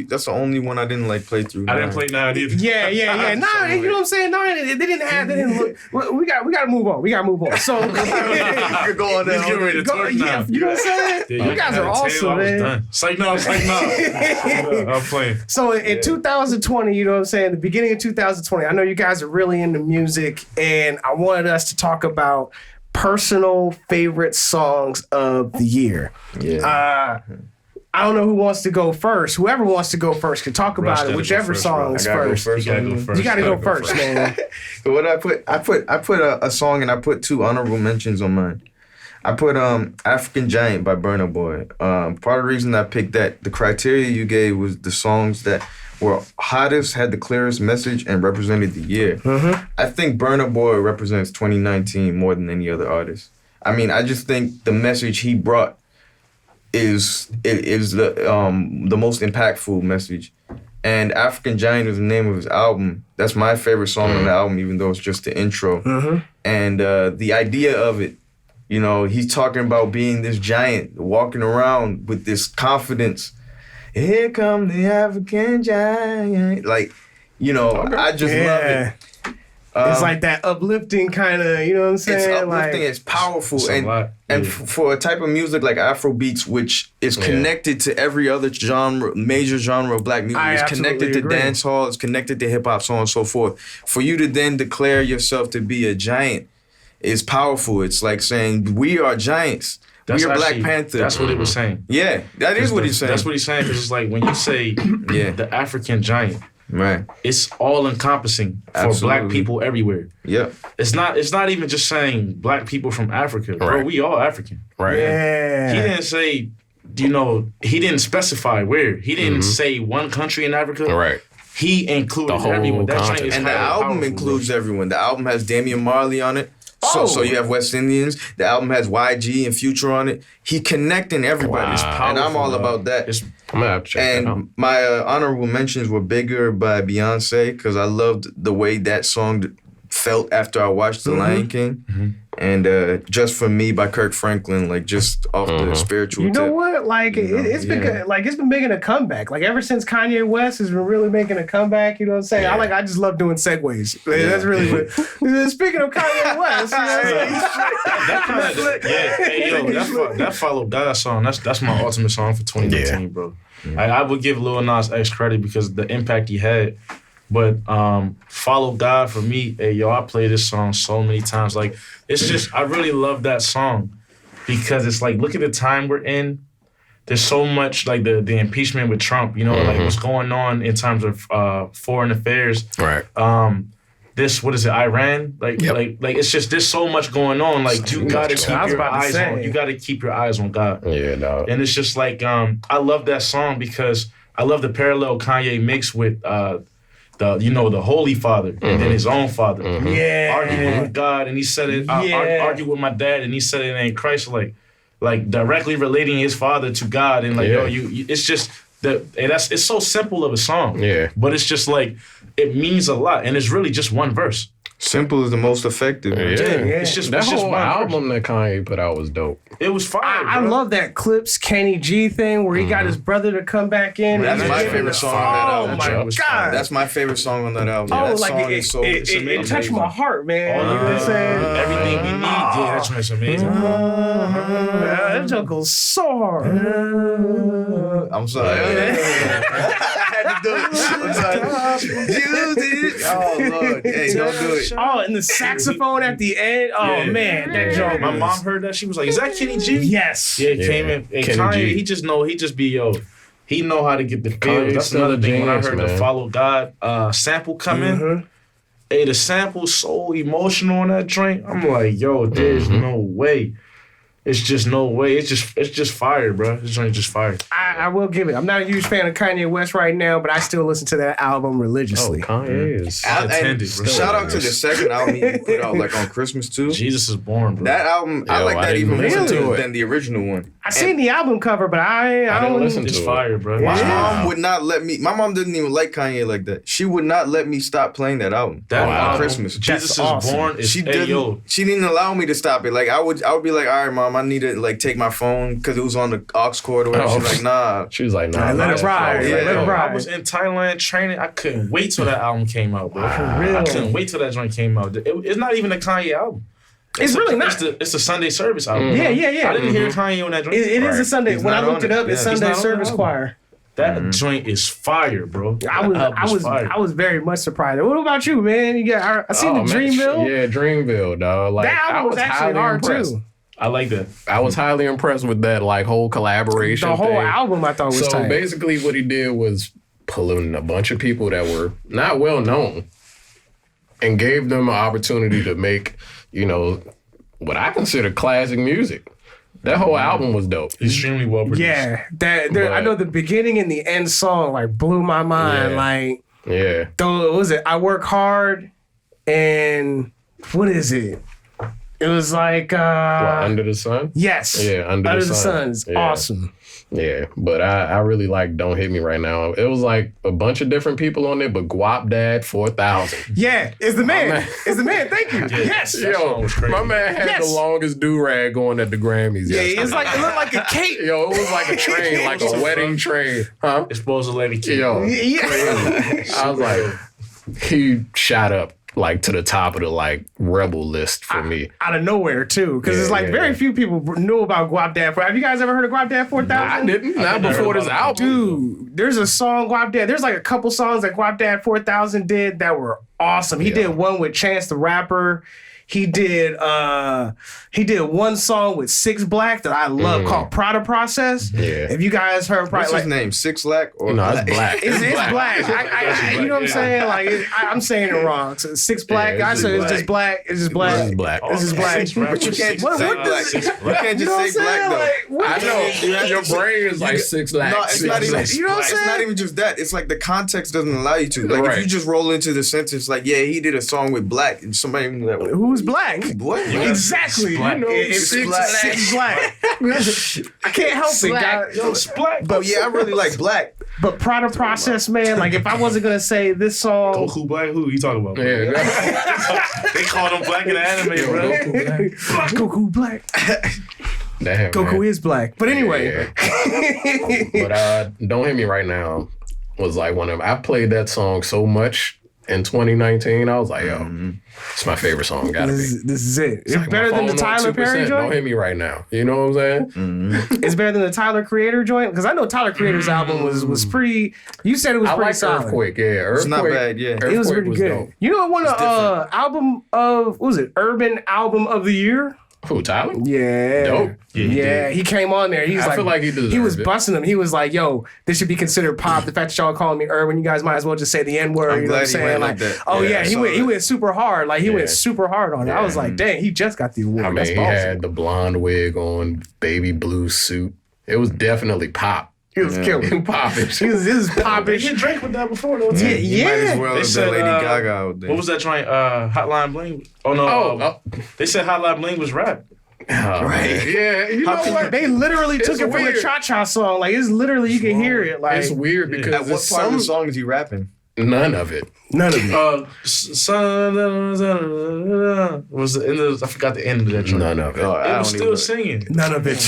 That's the only one I didn't play through. I didn't play nine either. Yeah. Nah, you know what I'm saying? Nah, they didn't look. We gotta move on. So You could go on He's there. getting ready to twerk now. yeah, you know what I'm saying? Yeah, You guys are awesome, I was man. done. It's like no. I'm playing. So in 2020, you know what I'm saying, the beginning of 2020, I know you guys are really into music, and I wanted us to talk about personal favorite songs of the year. Yeah. I don't know who wants to go first. Whoever wants to go first can talk Rush about it. gotta Whichever go first, song bro. is I gotta go first. first. You gotta go first. You gotta go first, man. So what I put a song and I put 2 honorable mentions on mine. I put African Giant by Burna Boy. Part of the reason I picked that, the criteria you gave was the songs that were hottest, had the clearest message, and represented the year. I think Burna Boy represents 2019 more than any other artist. I mean, I just think the message he brought is the most impactful message. And African Giant is the name of his album. That's my favorite song on the album, even though it's just the intro. And the idea of it, you know, he's talking about being this giant, walking around with this confidence. Here come the African giant. Like, you know, I just love it. It's like that uplifting kind of, you know what I'm saying? It's uplifting, Like, it's powerful. It's a lot. And Yeah. for a type of music like Afro beats, which is connected to every other genre, major genre of black music, I it's connected to absolutely agree. dance hall, it's connected to hip hop, so on and so forth. For you to then declare yourself to be a giant is powerful. It's like saying, we are giants. We are Black actually- Panther. That's what it was saying. Yeah, that is what he's saying. That's what he's saying, because it's like when you say Yeah. the African giant, Right. it's all encompassing for Absolutely. black people everywhere. Yeah. It's not even just saying black people from Africa. Bro, Right. we all African. Right. yeah. He didn't say, he didn't specify where. He didn't say one country in Africa. Right. He included The whole everyone. That joint continent. is And the highly album powerful, includes bro. everyone. The album has Damian Marley on it. So you have West Indians. The album has YG and Future on it. He connecting everybody. Wow. And I'm all Powerful, about that. It's I'm gonna have to check that out. And my honorable mentions were Bigger by Beyonce, because I loved the way that song felt after I watched The Lion King. And Just For Me by Kirk Franklin, like just off the spiritual You know tip. what? Like it's been yeah. it's been making a comeback. Like ever since Kanye West has been really making a comeback. You know what I'm saying? Yeah. I just love doing segues. Like, that's really what. Speaking of Kanye West, you know what I'm saying? Hey, yo, that song, that's my ultimate song for 2019, bro. I would give Lil Nas X credit because the impact he had. But Follow God for me, hey, yo, I play this song so many times. Like, it's just, I really love that song because it's like, look at the time we're in. There's so much, like, the impeachment with Trump, you know, like what's going on in terms of foreign affairs. Right. this, what is it, Iran? Like it's just there's so much going on. Like you gotta keep your eyes on. You gotta keep your eyes on God. Yeah, dog. And it's just like I love that song because I love the parallel Kanye makes with the Holy Father and then his own father. Yeah. Arguing with God, and he said it. I argue with my dad, and he said it ain't Christ. Like directly relating his father to God, and it's just it's so simple of a song. Yeah. But it's just like it means a lot, and it's really just one verse. Simple is the most effective. Yeah. It's just that it's just whole one album verse. that Kanye put out was dope. It was fire. I love that Clips Kenny G thing where he got his brother to come back in. That's and my just- favorite song on that album. Oh my God. That's my favorite song on that album. Oh, that like song is so it touched my heart, man. All You know what I'm saying? everything we need. Yeah, that's what's amazing. That joke goes so hard. I'm sorry. I had to do it. I'm sorry. You did. Oh Lord. Hey, don't do it. Oh, and the saxophone at the end. Oh man, that joke. My mom heard that. She was like, "Is that Kenny G?" Yes. Yeah, it came in. And Kenny Kanye, G. he just be he know how to get the Kanye's feel. That's still another a thing. When I genius, heard the man. Follow God sample come in, hey, the sample's so emotional on that joint. I'm like, yo, there's no way. It's just no way. It's just fire, bro. This joint just fire. I will give it. I'm not a huge fan of Kanye West right now, but I still listen to that album Oh, religiously. Kanye is. And Attended, bro. shout out to the second album he put out like on Christmas too. Jesus is born, bro. That album, I Yo, like I that didn't even more listen to it. than the original one. I seen the album cover, but I I didn't don't listen It's to fire, bro. My Yeah. mom would not let me. My mom didn't even like Kanye like that. She would not let me stop playing that album That on album, Christmas. Jesus That's is awesome. born. Is, She hey, didn't. yo, She didn't allow me to stop it. Like I would be like, all right, mom, I need to like take my phone because it was on the aux cord or whatever. Oh. She's like, nah. She was like, nah, let it ride. Yeah. Let it I ride. was in Thailand training. I couldn't wait till that album came out, bro. real? I couldn't wait till that joint came out. It's not even a Kanye album. It's really not. It's a Sunday service album. Yeah, yeah, yeah. I didn't hear Kanye on that joint. It is a Sunday. He's When I not looked on it it. up, it's Yeah. He's Sunday not on service the album. choir. That joint is fire, bro. I was very much surprised. What about you, man? You got I seen the Dreamville. Yeah, Dreamville, dog. Like, That I album was was actually highly hard impressed. too. I like that. I was highly impressed with that like whole collaboration. The whole thing. album I thought was So tight. basically, what he did was pull in a bunch of people that were not well known and gave them an opportunity to make, what I consider classic music. That whole album was dope. Extremely well produced. Yeah, I But- know the beginning and the end song like blew my mind. Yeah. Like, Yeah. what was it? I work hard, and what is it? It was like Under the Sun? yes, Yeah, Under the the Sun. Sun is Yeah. awesome. Yeah, but I really like Don't Hit Me Right Now. It was like a bunch of different people on there, but Guap Dad 4000. Yeah, it's the man. man. It's the man. Thank you. Yes. That song was crazy. My man had Yes. the longest do-rag going at the Grammys. Yeah, yesterday. it's like it looked like a cake. Yo, it was like a train, like a wedding train. Huh? It's supposed to let it keep. Yo, Yeah. I was like, he shot up like to the top of the like rebel list for me. Out of nowhere too, because it's Yeah, like yeah, very yeah. few people knew about Guap Dad. Have you guys ever heard of Guap Dad 4000? I didn't. Not never before heard this about it. album. Dude, there's a song Guap Dad. There's like a couple songs that Guap Dad 4000 did that were awesome. He did one with Chance the Rapper. He did one song with Six Black that I love called Prada Process. Yeah. If you guys heard What's Prada, his name? Six Lack or No, it's black. It's black. You know what I'm saying? Like I'm saying it wrong. So Six Black. Yeah, I it's said it's black. just black. It's just black. It's black. This is black. But you can't just What- say what black. does- You can't You know what I'm just say black saying? though. Like, what I the- know. You have Your to say- brain is like 6 lakhs. No, it's not even. You know what I'm It's saying? not even just that. It's like the context doesn't allow you to. Like Right. if you just roll into the sentence, like yeah, he did a song with Black, and somebody be like, Who's black? what? Exactly. Black. You know, it's Six Black. Six Black. I can't help it, guys. Yo, it's black. But yeah, I really like Black. But Prada Process, man, like if I wasn't gonna say this song, Goku black. Who you talking about? Bro? Yeah. They called him black in the anime, bro. Goku black. Damn, Goku man. is black. But anyway, But Don't Hit Me Right Now was like one of them. I played that song so much in 2019. I was like, yo, it's my favorite song. Gotta be. this is it. It's Like, better my than the phone on Tyler 2%. Perry Don't joint. hit me right now. You know what I'm saying? It's better than the Tyler Creator joint because I know Tyler Creator's album was pretty. You said it was I pretty like solid. Earthquake. Yeah, Earthquake. It's not bad, yeah. Earthquake It was pretty good. dope. You know what won It's different. album of what was it? Urban Album of the Year. Who, Tyler? Yeah. Dope. Yeah, he came on there. He's I feel like he deserved was it. busting him. He was like, "Yo, this should be considered pop. The fact that y'all calling me Irwin, you guys might as well just say the N word." You know what I'm saying? Like, he went super hard. Like he went super hard on it. I was like, "Dang, he just got the award." I mean, he had the blonde wig on, baby blue suit. It was definitely pop. He was killing. Popish. He was They popish. hit Drake with that before though. Yeah, He might as well They have said, been Lady Gaga out there. What was that joint? Hotline Bling. Oh no. They said Hotline Bling was rap. Right. Yeah. You know what? They literally took it from the Cha Cha song. Like it's literally you can hear it. Like It's weird because At what part of the song is he rapping? none of it. none of it. Was the end of? I forgot the end of that joint. None of it. It was still singing. None of it.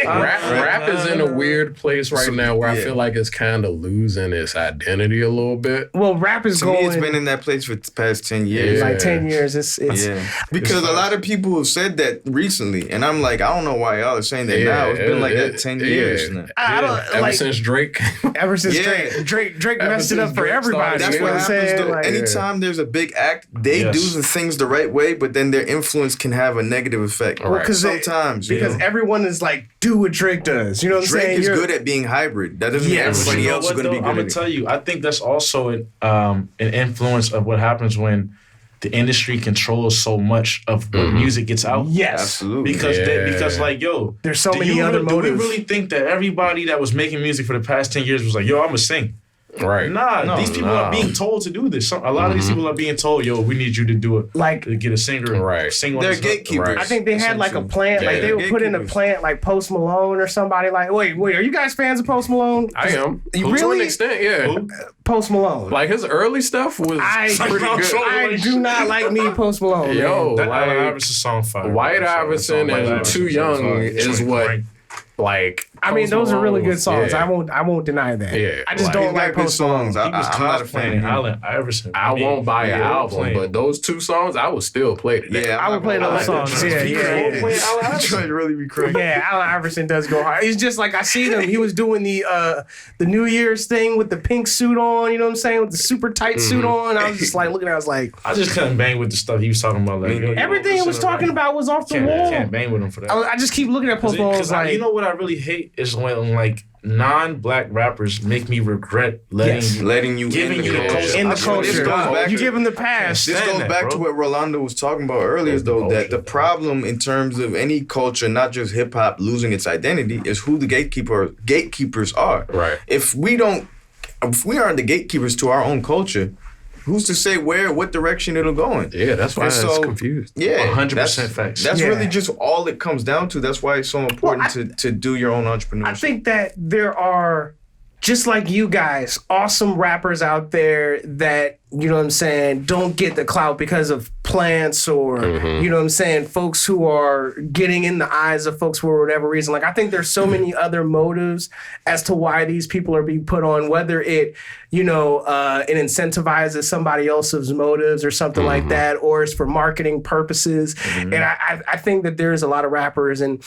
Rap is in a weird place right now where I feel like it's kind of losing its identity a little bit. Well, rap is To going. me, it's been in that place for the past 10 years. Yeah. like 10 years. It's Because a lot of people have said that recently, and I'm like, I don't know why y'all are saying that now. It's been like that 10 years now. I don't Ever like since Drake. ever since Yeah. Drake Ever messed it up since for Drake everybody. started, That's You know what I'm happens saying? though. Like, Anytime there's a big act, they Yes. do the things the right way, but then their influence can have a negative effect. Well, 'cause Sometimes, you because know. everyone is like, do what Drake does. You know what I'm Drake saying? is good at being hybrid. That doesn't mean Yes. everybody You know else is what, going to be though? good I'm at gonna it. tell you. I think that's also an influence of what happens when the industry controls so much of what music gets out. Yes. Absolutely. Because like, yo, There's so many other do we motives. really think that everybody that was making music for the past 10 years was like, yo, I'm gonna sing? Right. Nah, these people are being told to do this. A lot of these people are being told, yo, we need you to do it. Like- to get a singer and Right. sing on They're this hook. gatekeepers. Right. I think they had like a plant, like Yeah. they would put in a Gatekeepers. plant like Post Malone or somebody like, wait, are you guys fans of Post Malone? I am. You To an really? extent, yeah. Who? Post Malone. Like his early stuff was I pretty good. I do not like me Post Malone. Yo, man. That like, Allen Iverson song fire. White That song Iverson White and Iverson Too song Young fire. is Joint what, great. like. I mean, Post those are really Malone good songs. yeah. I won't deny that. Yeah, I just like- don't He's got like good Post Malone. songs. He was I'm not a fan. cosplaying Allen Iverson. I won't buy an album, but those two songs I would still play today. Yeah, I would play those songs. Yeah, yeah. Playing Allen Iverson. Trying to really be crazy. Yeah, Allen Iverson does go hard. It's just like I seen him. He was doing the New Year's thing with the pink suit on. You know what I'm saying? With the super tight suit on. I was just like looking at it. I was like, I just couldn't bang with the stuff he was talking about. Like, yo, everything he was talking about was off the wall. Can't bang with him for that. I just keep looking at Post Malone. Because Like, you know what I really hate is when like non-black rappers make me regret Letting you giving in you the the culture. in the This culture, goes back you to- give him the pass. This Stand goes that, back to bro. what Rolando was talking about earlier, though, that the problem in terms of any culture, not just hip hop losing its identity, is who the gatekeepers are. Right. If we aren't the gatekeepers to our own culture, who's to say what direction it'll go in? Yeah, that's why And I was so- confused. Yeah, 100% facts. That's Yeah. really just all it comes down to. That's why it's so important to do your own entrepreneurship. I think that there are, just like you guys, awesome rappers out there that, you know what I'm saying, don't get the clout because of plants or, you know what I'm saying, folks who are getting in the eyes of folks for whatever reason. Like, I think there's so many other motives as to why these people are being put on, whether it, you know, it incentivizes somebody else's motives or something like that, or it's for marketing purposes. And I think that there's a lot of rappers, and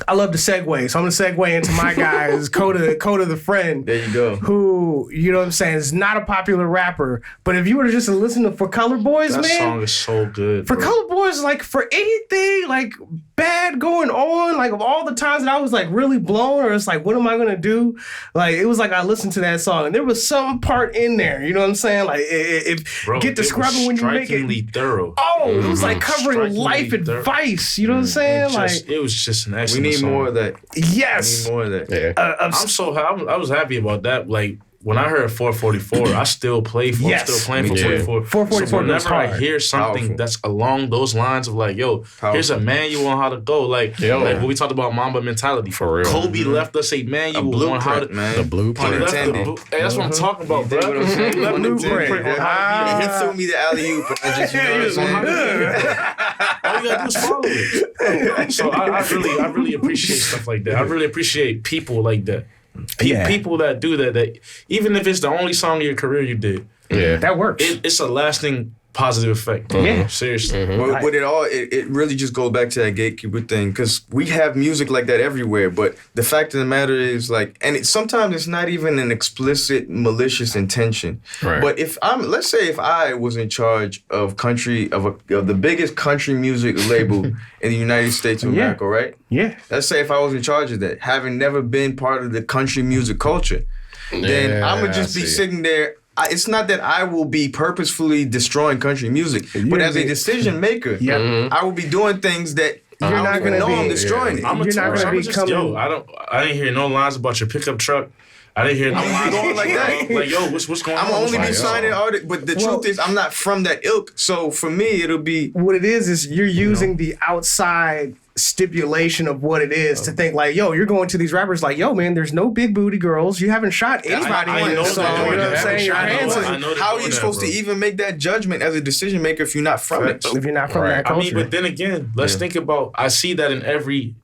I love to segue, so I'm gonna segue into my guys, Coda the friend. There you go. Who, you know what I'm saying, is not a popular rapper, but if you were to just listen to For Color Boys, That man, song is so good. For bro. Color Boys, like for anything like bad going on, like of all the times that I was like really blown, or it's like, what am I gonna do? Like it was like I listened to that song and there was some part in there, you know what I'm saying? Like if Bro, get to it was scrubbing when you make strikingly it. thorough. Oh, it was like covering Strikingly life thorough. advice, you know what I'm saying? It was just an We excellent need song. more of that. Yes. We need more of that. Yeah. I'm so I was happy about that. Like when I heard 444, I still play for. Yes. I'm still playing for Me too. 44. 444 So goes whenever I hard. hear something Powerful. that's along those lines of like, yo, here's a manual on how to go. Like when we talked about Mamba mentality. For real. Kobe left us a manual on how to. Blueprint, man. The blueprint. He left the Intended. hey, that's what I'm talking about, bro. What I'm saying? He left the Blueprint. blueprint on how to be He threw me the alley oop, and I just, you know what I'm saying? all you gotta do is follow it. So I really appreciate stuff like that. I really appreciate people like that. People that do that even if it's the only song of your career you did, Yeah. That works. it's a lasting positive effect. Yeah. Seriously. But it really just goes back to that gatekeeper thing, because we have music like that everywhere. But the fact of the matter is, like, and sometimes it's not even an explicit malicious intention. Right. But let's say if I was in charge of the biggest country music label in the United States of America, right? Yeah. Let's say if I was in charge of that, having never been part of the country music culture, then I'm gonna just be sitting there. It's not that I will be purposefully destroying country music, but as a decision maker, I will be doing things that You're not gonna know be- I'm destroying it. You're not gonna be coming. I didn't hear no lines about your pickup truck. I didn't hear no lines going like that. Like, yo, what's going on? I'm only What's be going on? signing artists, but the truth is I'm not from that ilk. So for me, it'll be What it is you're using the outside stipulation of what it is to think like, yo, you're going to these rappers like, yo, man, there's no big booty girls. You haven't shot anybody I in know this that. song. You know what I'm saying? Your I know hands that. are- I know they're how are doing you that, supposed bro. to even make that judgment as a decision maker if you're not from it? if you're not from that I culture. mean, but then again, let's think about. I see that in every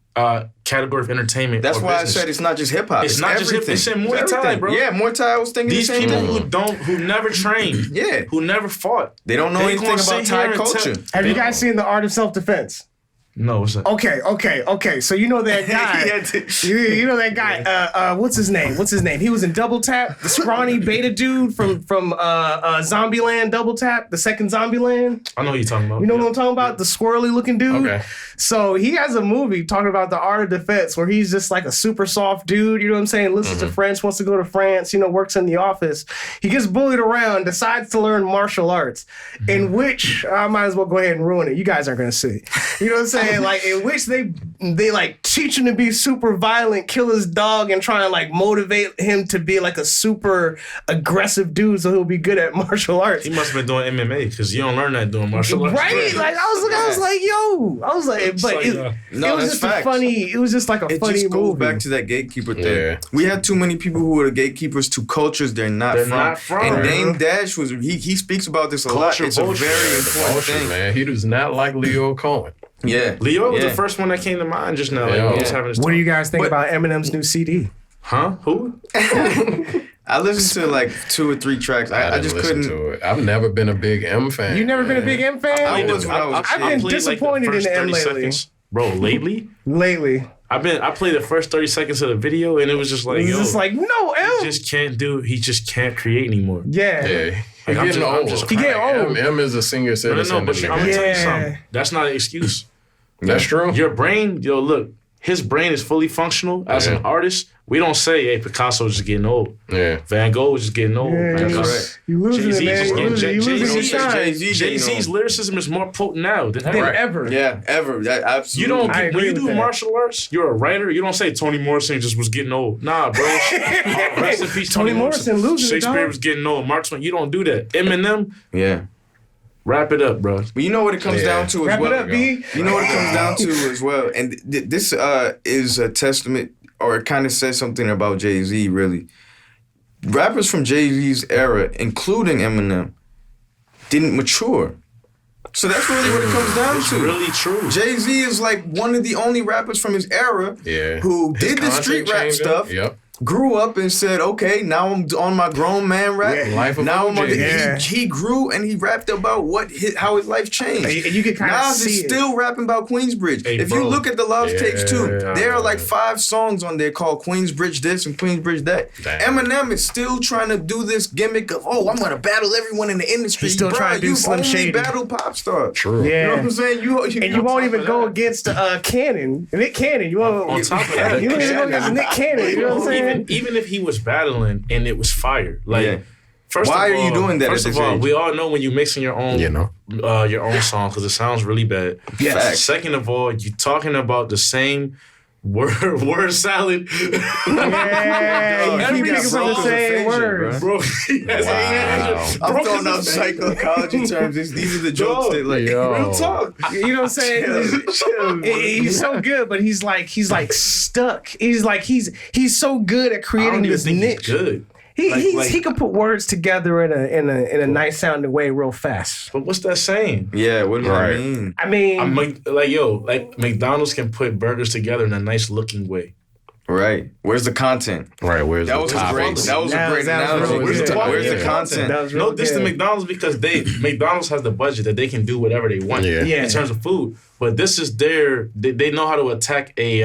category of entertainment. That's or why business. I said it's not just hip hop. It's not just hip- everything. it's in Muay Thai, everything. bro. Yeah, Muay Thai. I was thinking These the same people thing. who never trained, Yeah. who never fought. They don't know They anything gonna about sit here Thai and culture. Have you They guys seen The Art of Self-Defense? No, what's that? Okay. So you know that guy. you know that guy. What's his name? He was in Double Tap. The scrawny beta dude from Zombieland. Double Tap. The second Zombieland. I know what you're talking about. You know what I'm talking about? The squirrely looking dude. Okay. So he has a movie talking about the art of defense where he's just like a super soft dude, you know what I'm saying? Listens to French, wants to go to France, works in the office. He gets bullied around, decides to learn martial arts, in which, I might as well go ahead and ruin it. You guys aren't going to see. You know what I'm saying? Like, in which they like teach him to be super violent, kill his dog, and try and like motivate him to be like a super aggressive dude so he'll be good at martial arts. He must have been doing MMA because you don't learn that doing martial arts. Right? Like I was like, yo. I was like, but like, it, No, it was that's just facts. a funny. It was just like a It funny just goes movie. back to that gatekeeper thing. Yeah. We had too many people who were the gatekeepers to cultures they're not from. And Dame Dash he speaks about this a lot. Culture It's a vulture. very The important vulture, thing. man. He does not like Leo Cohen. Yeah. Leo was Yeah. the first one that came to mind just now. Yeah. Like, we was having this What do talk. you guys think But- about Eminem's new CD? Huh? Who? I listened to like 2 or 3 tracks. I didn't just listen couldn't. to it. I've never been a big M fan. You never been a big M fan? I was when I was a I've kid. been played, disappointed the first in M 30 lately. seconds. Bro, lately? Lately, I played the first 30 seconds of the video and it was just like, it's yo, just like no he just can't create anymore. Yeah. Yeah. He's I'm getting just- I'm old. just He getting old. M is a senior No, citizen. but I'm to gonna me. tell you Yeah. something. That's not an excuse. That's true. Your brain, yo, look, his brain is fully functional as an artist. We don't say, hey, Picasso's just getting old. Yeah. Van Gogh is just getting old. Yeah, Van you- Gogh- correct. You losing Jay-Z it, man. just You getting- losing, you Jay-Z losing your just shine. Jay-Z Jay-Z's getting old. lyricism is more potent now than ever. Than ever. Yeah, ever. That You absolutely. don't I when agree you with do that. martial arts, you're a writer. You don't say Toni Morrison just was getting old. Nah, bro. Rest in peace, Toni Morrison losing it, Shakespeare dog. was getting old. Mark Twain, you don't do that. Eminem, Yeah. wrap it up, bro. But you know what it comes Yeah. down to as Wrap well. it up, B. You know what it comes down to as well. And this is a testament, or it kind of says something about Jay-Z, really. Rappers from Jay-Z's era, including Eminem, didn't mature. So that's really what it comes down It's to. really true. Jay-Z is like one of the only rappers from his era Yeah. who His did the content street rap changing. stuff, Yep. grew up and said, okay, now I'm on my grown man rap. Yeah. Life of Now I'm on OJ. Yeah. he grew and he rapped about how his life changed. And you can kind of Nas see is it. still rapping about Queensbridge. Hey, if you bro. look at the Love Yeah. tapes too, there are like 5 songs on there called Queensbridge this and Queensbridge that. Damn. Eminem is still trying to do this gimmick of, I'm gonna battle everyone in the industry. He's still Bruh, trying to do you Slim only Shady. battle pop stars. True. Yeah. You know what I'm saying? And you won't even go against Nick Cannon. You won't. On top of that, you don't even go against Nick Cannon. You know what I'm saying? even if he was battling and it was fire, like. Yeah. First Why of are you all- doing that at First of this all, age? we all know when you're mixing your own, your own song because it sounds really bad. Yes. Facts. Second of all, you're talking about the same word salad. Yeah, you keep Every looking for the song. same Aphasia, words. Bro, I'm throwing out psychology terms. These are the jokes Dog. that like Yo. real talk. You know what I'm saying? He's so good, but he's like stuck. He's so good at I creating don't even this think niche. he's good. He can put words together in a nice sounding way real fast. But what's that saying? Yeah, what does Right. that mean? I mean, Like McDonald's can put burgers together in a nice looking way. Right. Where's the content? Right. Where's That the was topics? that was a great analogy. really good. Where's Yeah. the content? That was No, real this to good. McDonald's because McDonald's has the budget that they can do whatever they want Yeah. in terms of food. But this is they know how to attack a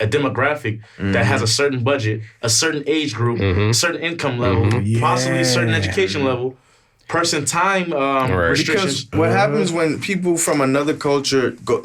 demographic that has a certain budget, a certain age group, a certain income level, possibly a certain education level, person time restrictions. Because what happens when people from another culture go,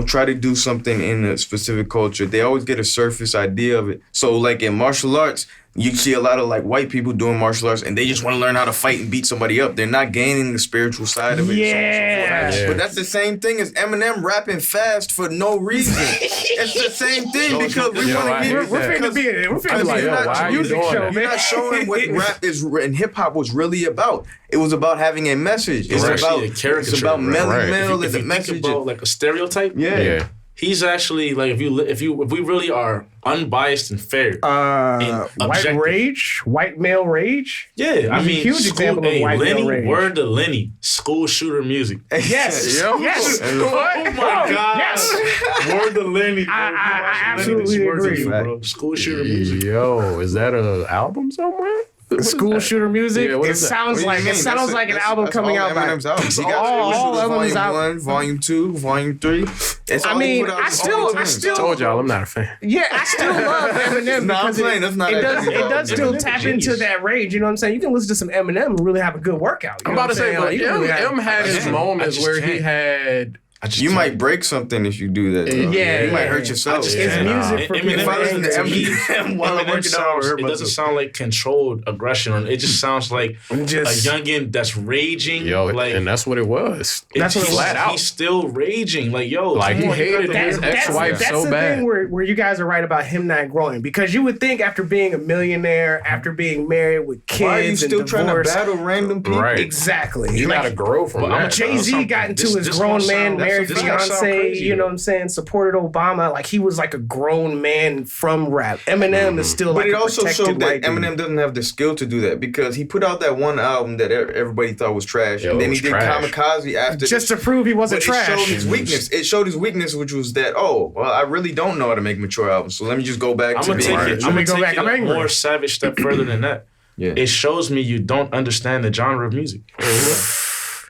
try to do something in a specific culture, they always get a surface idea of it. So like in martial arts, you see a lot of like white people doing martial arts and they just want to learn how to fight and beat somebody up. They're not gaining the spiritual side of it. Yeah. So on and so forth. But that's the same thing as Eminem rapping fast for no reason. It's the same thing because we want to get. We're finna be in it. We're finna like, be in yo, it. why are you Music doing show, that? man. You're not showing what rap is and hip hop was really about. It was about having a message. It's actually about a caricature, It's about right? Melly Right. Mel If and the you message. think about like a stereotype, Yeah. he's actually like if we really are unbiased and fair. White objective. rage, white male rage. Yeah, I He's a mean, huge example of white male rage. Word to Lenny, school shooter music. Yes, Yo. yes. Oh my God! Yes. Word to Lenny. Bro. I Lenny, this absolutely word to agree. you, bro. School shooter music. Yo, is that an album somewhere? School shooter music. Yeah, what It is that? sounds like an album coming out by. Eminem's albums. He all got Eminem's volume albums. 1, volume 2, volume 3. It's I all he mean, put out I all the time. still Told y'all I'm not a fan. Yeah, I still love Eminem No, I'm because playing. That's not it actually does all still Eminem. tap into that rage. You know what I'm saying? You can listen to some Eminem and really have a good workout. You I'm know about to what say, but saying? Like, you can really have- M had his I moments just where he can't. had. You might break something if you do that. though. Yeah, you might yeah. hurt yourself. It's Yeah, music for Eminem people. If I listen to Eminem while I'm working out, sounds, hurt it doesn't sound like controlled aggression. It just sounds like Just- a youngin that's raging. Yo, like and that's what it was. That's what it was. Flat out. He's still raging. Like, yo, Like, come he on, you hated got his the- ex-wife that's so the bad. thing where you guys are right about him not growing, because you would think after being a millionaire, after being married with kids, Why are you and still trying to divorced- battle random people? Right. Exactly. You Like, gotta grow from that. Jay-Z got into his This grown gonna man, sound- married this gonna sound fiance, crazy, you know though. what I'm saying, supported Obama. Like, he was like a grown man from rap. Eminem is still But like it a also protected showed that white dude. Eminem doesn't have the skill to do that because he put out that one album that everybody thought was trash, Yo, and it then he was did trash. Kamikaze after. Just to prove he wasn't But trash. it showed his weakness. It showed his weakness, which was that, I really don't know how to make mature albums. So let me just go back I'm to gonna being take Right. it. Let I'm me gonna go take back. it I'm a angry. more savage step further than that. Yeah. It shows me you don't understand the genre of music.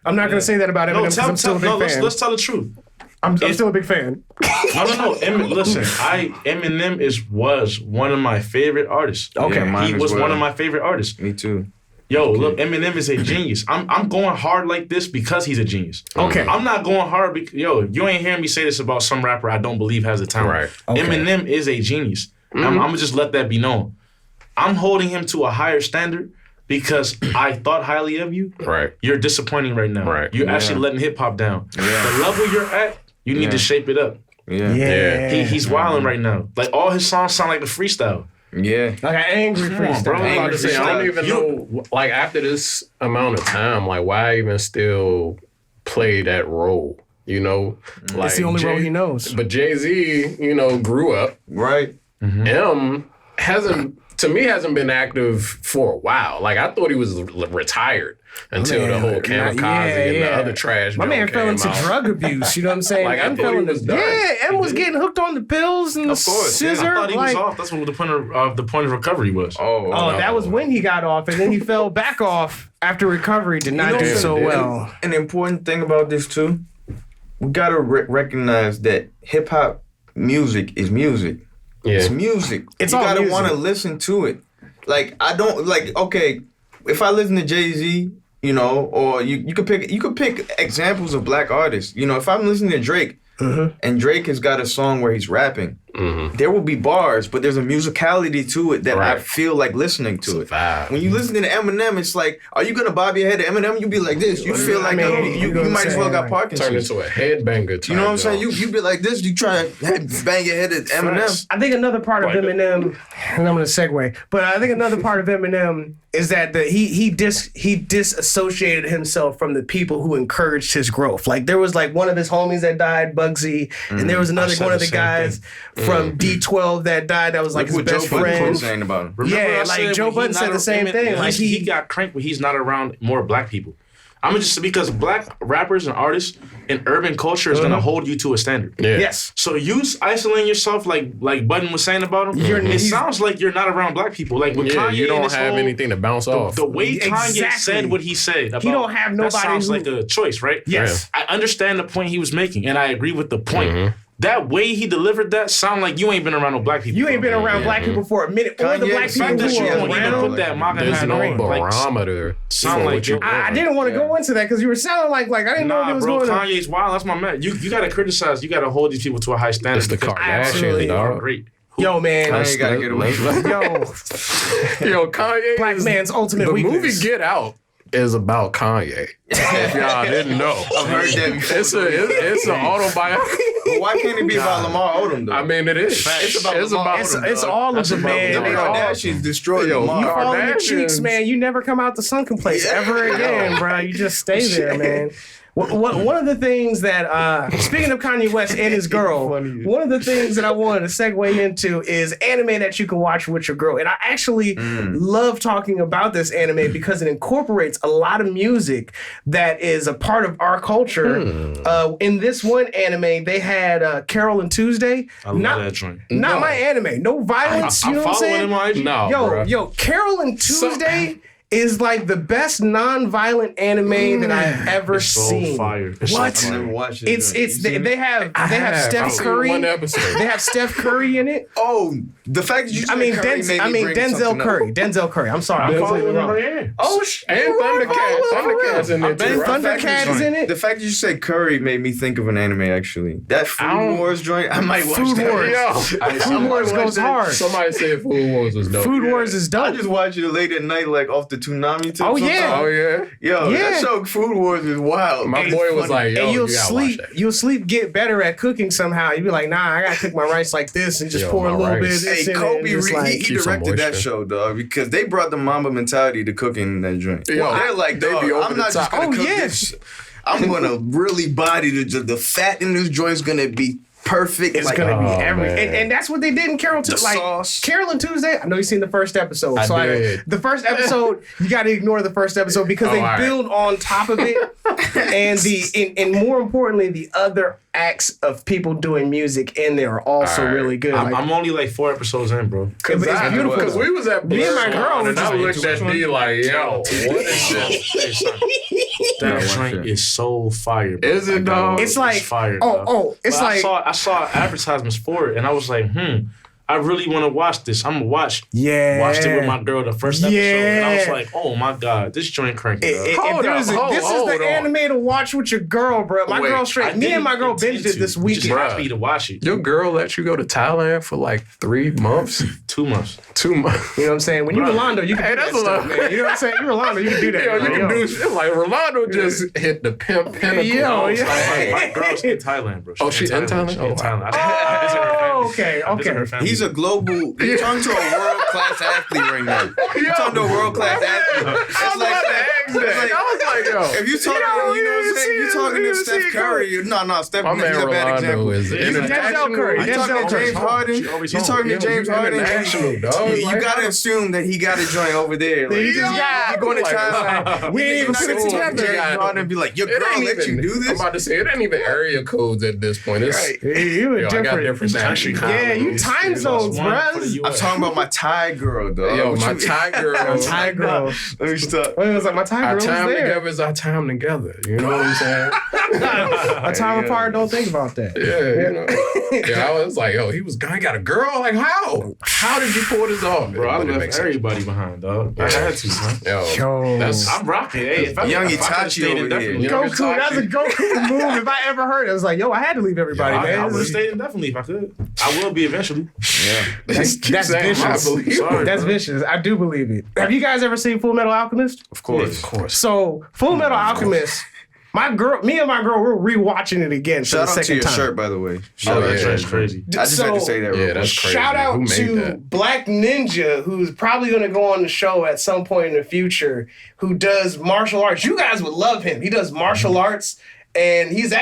I'm not going to say that about Eminem because I'm still a big fan. let's tell the truth. I'm still a big fan. No. Listen, Eminem was one of my favorite artists. Okay. Yeah, mine He as was well. one of my favorite artists. Me too. Yo, look, Eminem is a genius. I'm going hard like this because he's a genius. Okay. I'm not going hard because, you ain't hearing me say this about some rapper I don't believe has the talent. Right. Okay. Eminem is a genius. I'm gonna just let that be known. I'm holding him to a higher standard because I thought highly of you. Right. You're disappointing right now. Right. You're actually letting hip hop down. The level you're at, you need to shape it up. Yeah. Yeah. He's wilding right now. Like, all his songs sound like a freestyle. Yeah. Like an angry Come on, freestyle. bro. I'm about to say, I don't even know, like, after this amount of time, like, why even still play that role? You know? Like, It's the only role he knows. But Jay-Z, grew up. Right. M hasn't been active for a while. Like, I thought he was retired until the whole Kamikaze and the other trash. My man fell into drug abuse. You know what I'm saying? Like, I M thought fell he into was done. M was getting hooked on the pills and the Of course, yeah. scissor. I thought he was like, off. That's what the point of recovery was. Oh, that was when he got off, and then he fell back off after recovery. Did not do so well. An important thing about this too, we gotta recognize that hip hop music is music. Yeah. It's music. It's you all gotta music. want to listen to it. Like I don't like. Okay, if I listen to Jay-Z, or you could pick examples of black artists. If I'm listening to Drake. And Drake has got a song where he's rapping. There will be bars, but there's a musicality to it that I Right. feel like listening to it. vibe. When you listen to Eminem, it's like, are you gonna bob your head to Eminem? You be like this. You feel like you know what I'm might as well saying? got Turn Parkinson's. into a headbanger type. You know what I'm saying? joint. You be like this. You try to bang your head at Eminem. I think another part of Eminem, and I'm going to segue, but I think another part of Eminem is that he disassociated himself from the people who encouraged his growth. Like, there was like one of his homies that died, Bugsy, and there was another one of the guys from D12 that died that was like Look his what best Joe Budden friend. was saying about him. Remember Yeah, I like said Joe when Budden he's said not the same thing. Like he got cranked when he's not around more black people. I'm just because black rappers and artists in urban culture is gonna hold you to a standard. Yeah. Yes. So you isolating yourself like Button was saying about him. It sounds like you're not around black people. Like with Kanye, you don't and have whole, anything to bounce off. The way Kanye Exactly. said what he said, about, He don't have nobody That sounds who- like a choice, right? Yes. I understand the point he was making, and I agree with the point. That way he delivered that sound like you ain't been around no black people. You ain't been bro. around black people for a minute, or the Kanye, black the people fact That who you that are don't even around. put that MAGA There's hat no on. Like, barometer. sound for like what you're you're- I doing. didn't want to go into that because you were sounding like I didn't know nah, it was bro, going on. Kanye's wild. That's my man. You gotta criticize. You gotta hold these people to a high standard. It's the because Absolutely. Kardashians, they are dog. great. Yo, man. Kanye gotta get away from it. Yo, Yo, Kanye black is- man's ultimate the weakness. movie Get Out is about Kanye. If y'all didn't know. I've heard that before. It's an autobiography. But why can't it be about Lamar Odom though? I mean, it is. It's about Lamar Odom. It's all of the man. The They all- Kardashians destroyed Yo, Lamar. You fall in your Kardashians. cheeks, man. You never come out the sunken place ever again, bro. You just stay there, man. One of the things that, speaking of Kanye West and his girl, one of the things that I wanted to segue into is anime that you can watch with your girl. And I actually love talking about this anime because it incorporates a lot of music that is a part of our culture. In this one anime, they had Carol and Tuesday. I love that joint. Not my anime. No violence, you know what I'm saying? him on IG. No, Yo, bruh. yo, Carol and Tuesday is like the best non-violent anime that I've ever It's so seen. fire. It's What? So I fire. never watched it. It's they have I've Steph seen Curry. one episode. They have Steph Curry in it. Oh, the fact that you I mean, said Curry made me bring Denzel something up. Curry. Denzel Curry. I'm sorry, I'm Denzel completely wrong. Yeah. Oh, And Thundercats. Thundercats in there And too. right? Thundercat is in it. The fact that you said Curry made me think of an anime. Actually, that Food Wars joint, I might watch Food that. Wars. Yo, Food Wars goes hard. Somebody said Food Wars was dope. Food Wars is I dope. just watch it late at night, like off the Toonami tip. Oh, yeah. sometimes. Oh yeah. Yo, Yeah. that show Food Wars is wild. My boy was like, yo, And you gotta watch that. you'll sleep get better at cooking somehow. You'll be like, nah, I gotta cook my rice like this and just Yo, pour a my little rice. bit of this Hey, in it. Kobe, and just he like, Keep some directed that moisture. show, dog, because they brought the Mamba mentality to cooking in that joint. Yo, They're like, they dog, be over I'm the not just top. gonna Oh, cook yeah. this. I'm gonna really body the fat in this joint's gonna be perfect. It's like, gonna be Oh, every, man. and that's what they did in Carol The Tuesday. Like sauce. Carol and Tuesday. I know you've seen the first episode. I so did. the first episode, you got to ignore the first episode because they all right. build on top of it, and more importantly, the other acts of people doing music in there are also All right. really good. Like, I'm only like 4 episodes in, bro. it's beautiful. Because we was at Me and my Blur girl and was I just looked at D like, yo, what is this? Hey, son, that joint is so fire, bro. Is it, dog? It's like, fire. oh, dog. it's But like, I saw advertisements for it, and I was like, I really want to watch this. I'm gonna watch. yeah. Watched it with my girl the first episode, and I was Yeah. like, oh my god, this joint cranking. dog. If Hold there up, is a- hold this is on. the anime to watch with your girl, bro. My Wait, girl I straight. Me and didn't my girl intend binged it to. this You just weekend. asked me to watch it. Your girl let you go to Thailand for like 3 months? 2 months. 2 months. You know what I'm saying? When you Rolando, you can Hey, do that that's a stuff, lot. man. You know what I'm saying? You Rolando, you can do that. Yo, you man. can do shit like Rolando just hit the pimp pinnacle. Yo, yeah. My girl's in Thailand, bro. Oh, she in Thailand? She Oh, in wow. Thailand. I visit her family. Oh, okay, I visit okay. her family. He's a global. You're talking to a world class athlete right now. You're talking to a world class athlete. I was about to ask that. I was like, yo. If you talking, you know what I'm saying? You're talking to Steph Curry. No, Steph. My He's man a bad Rolando example. is Denzel Curry. You talking Denzel to Curry. James Harden? She always You home. talking to James Harden? international, dog. You Like, gotta assume that he got a joint over there. Like, He just got- you're going to like, Thailand. we ain't even You're put it not gonna together. James Harden and be like, your It girl ain't let even, you do I'm this. about to say, it ain't even area codes at this point. It's, You were yo, I got different. different Country time. Yeah, you time zones, One for bruh. the I'm US. talking about my Thai girl, dog. Yo, What my you- Thai girl. Thai girl. Let me stop. Well, it was like my Thai Our girl was time there. together is our time together. You know what I'm saying? A time apart, don't think about that. Yeah, you know. Yeah, I was like, yo, he got a girl? Like, how? How did you pull this off? Bro, I But it left makes sense. everybody behind, dog. I had to, man. Yo. That's I'm rocking. Hey, if I Young if I could've Itachi stayed over here. indefinitely, Young Goku, that's a Goku move if I ever heard it. I was like, yo, I had to leave everybody, I man. would have stayed indefinitely if I could. I will be eventually. That's Keep saying, vicious. I believe it. Sorry. That's bro. vicious. I do believe it. Have you guys ever seen Full Metal Alchemist? Of course. So Full Metal Alchemist, me and my girl, we're rewatching it again for Shout the out to second your time. shirt, by the way. Oh, Shout that out. joint's crazy. I just had to say that. Yeah, real that's quick. crazy. Shout Who out made to that? Black Ninja, who's probably going to go on the show at some point in the future, who does martial arts. You guys would love him. He does martial arts, and he was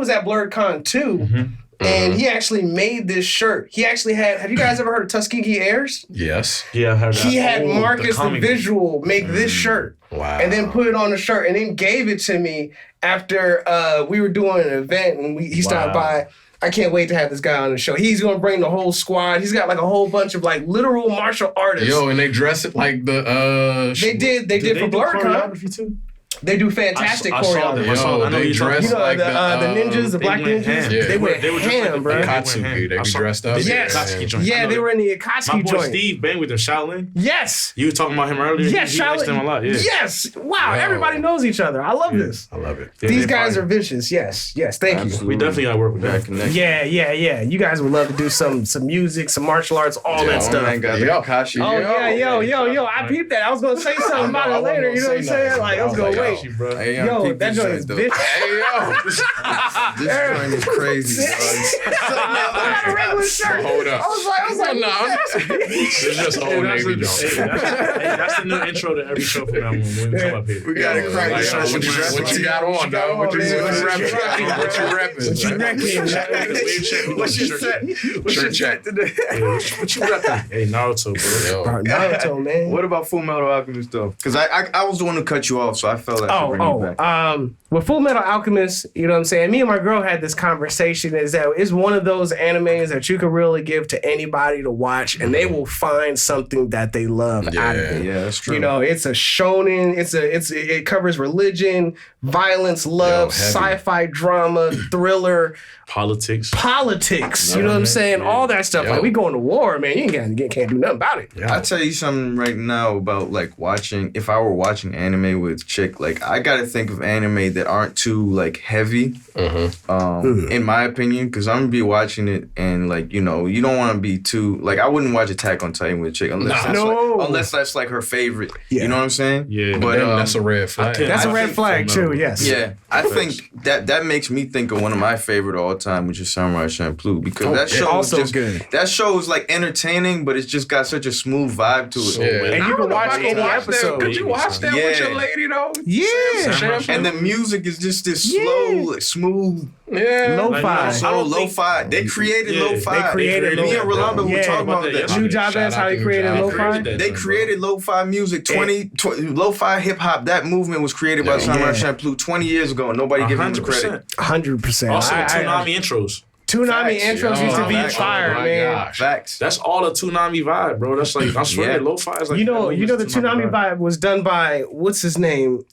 at BlurredCon too. and he actually made this shirt. He actually had. Have you guys ever heard of Tuskegee Airs? Yes. Yeah, I heard that. He had Marcus the comic. visual make this shirt. Wow. And then put it on the shirt and then gave it to me after we were doing an event and he stopped by. I can't wait to have this guy on the show. He's gonna bring the whole squad. He's got like a whole bunch of like literal martial artists. Yo, and they dress it like the They did for Blur Con. choreography too? They do fantastic I saw them. choreography. Yo, I know they you dress You know like the ninjas, the they black went ninjas. ham. Yeah. They went They were just ham, like bro. the Akatsuki. They be dressed up. They did Yes. Akatsuki joint. I Yeah, know they that. were in the My Akatsuki boy joint. Steve bang with them, Shaolin. Yes. You were talking about him earlier. Yes, he likes them a lot. Yeah. Yes. Wow, Yo. everybody knows each other. I love this. I love it. Yeah, These they guys fire. are vicious. Yes. Thank you. Absolutely. We definitely gotta work with That that. connection. Yeah. You guys would love to do some music, some martial arts, all that Oh, stuff. man, got the Yo. Akashi. Oh yo! I peeped that. I was gonna say something about it later. You know what I'm saying? Like I was gonna wait. Hey, Yo, that joint is vicious. Hey, yo. This joint is crazy. I got a regular shirt. Hold up. I was like, No, it's just a whole Navy joint. That's the new intro to every show from now on when we come up here. We got to crack Like, this yo, shit. what you got on, dog? What you repping? What you repping? What's your set? What's your Shirt check. set today? What you repping? Hey, Naruto, bro. Yo. Naruto, man. What about Full Metal Alchemist stuff? Because I was the one who cut you off, so I felt like I should bring you back. With Full Metal Alchemist, you know what I'm saying? Me and my girl had this conversation is that it's one of those animes that you can really give to anybody to watch and they will find something that they love out of it. Yeah, that's true. You know, it's a shonen, it covers religion, violence, love, heavy. sci-fi drama, thriller, Politics. you know what I'm saying? All that stuff. Yo. Like we going to war, man. You can't do nothing about it. I'll tell you something right now about like watching, if I were watching anime with chick, like I gotta think of anime that aren't too like heavy, in my opinion, because I'm gonna be watching it and like, you know, you don't want to be too, like I wouldn't watch Attack on Titan with a chick unless that's like her favorite. Yeah. You know what I'm saying? Yeah. But That's a red flag. That's a I red think flag too, yes. yeah, I think that makes me think of one of my favorite all time, which is Samurai Champloo, because that show also is just good. That show is like entertaining, but it's just got such a smooth vibe to it. Yeah. And you can watch any episode. Could you watch that with Yeah. your lady, though? Yeah. And the music is just this slow, like, smooth, Yeah. Lo-fi. so lo-fi. They created lo-fi. They created Me and lo-fi. Rolando were Yeah. talking about that. Yeah. New Job, Shout that's how out they to created New Job. lo-fi. They created lo-fi music. 20 lo-fi hip-hop. That movement was created by Samurai Champloo 20 years ago. And nobody gave him the credit. 100%. Also, Toonami intros. Toonami Facts. intros used to be Facts. fire, my man. gosh. Facts. That's all the Toonami vibe, bro. That's like, I swear, Yeah. lo-fi is like... You know the Toonami vibe was done by what's his name?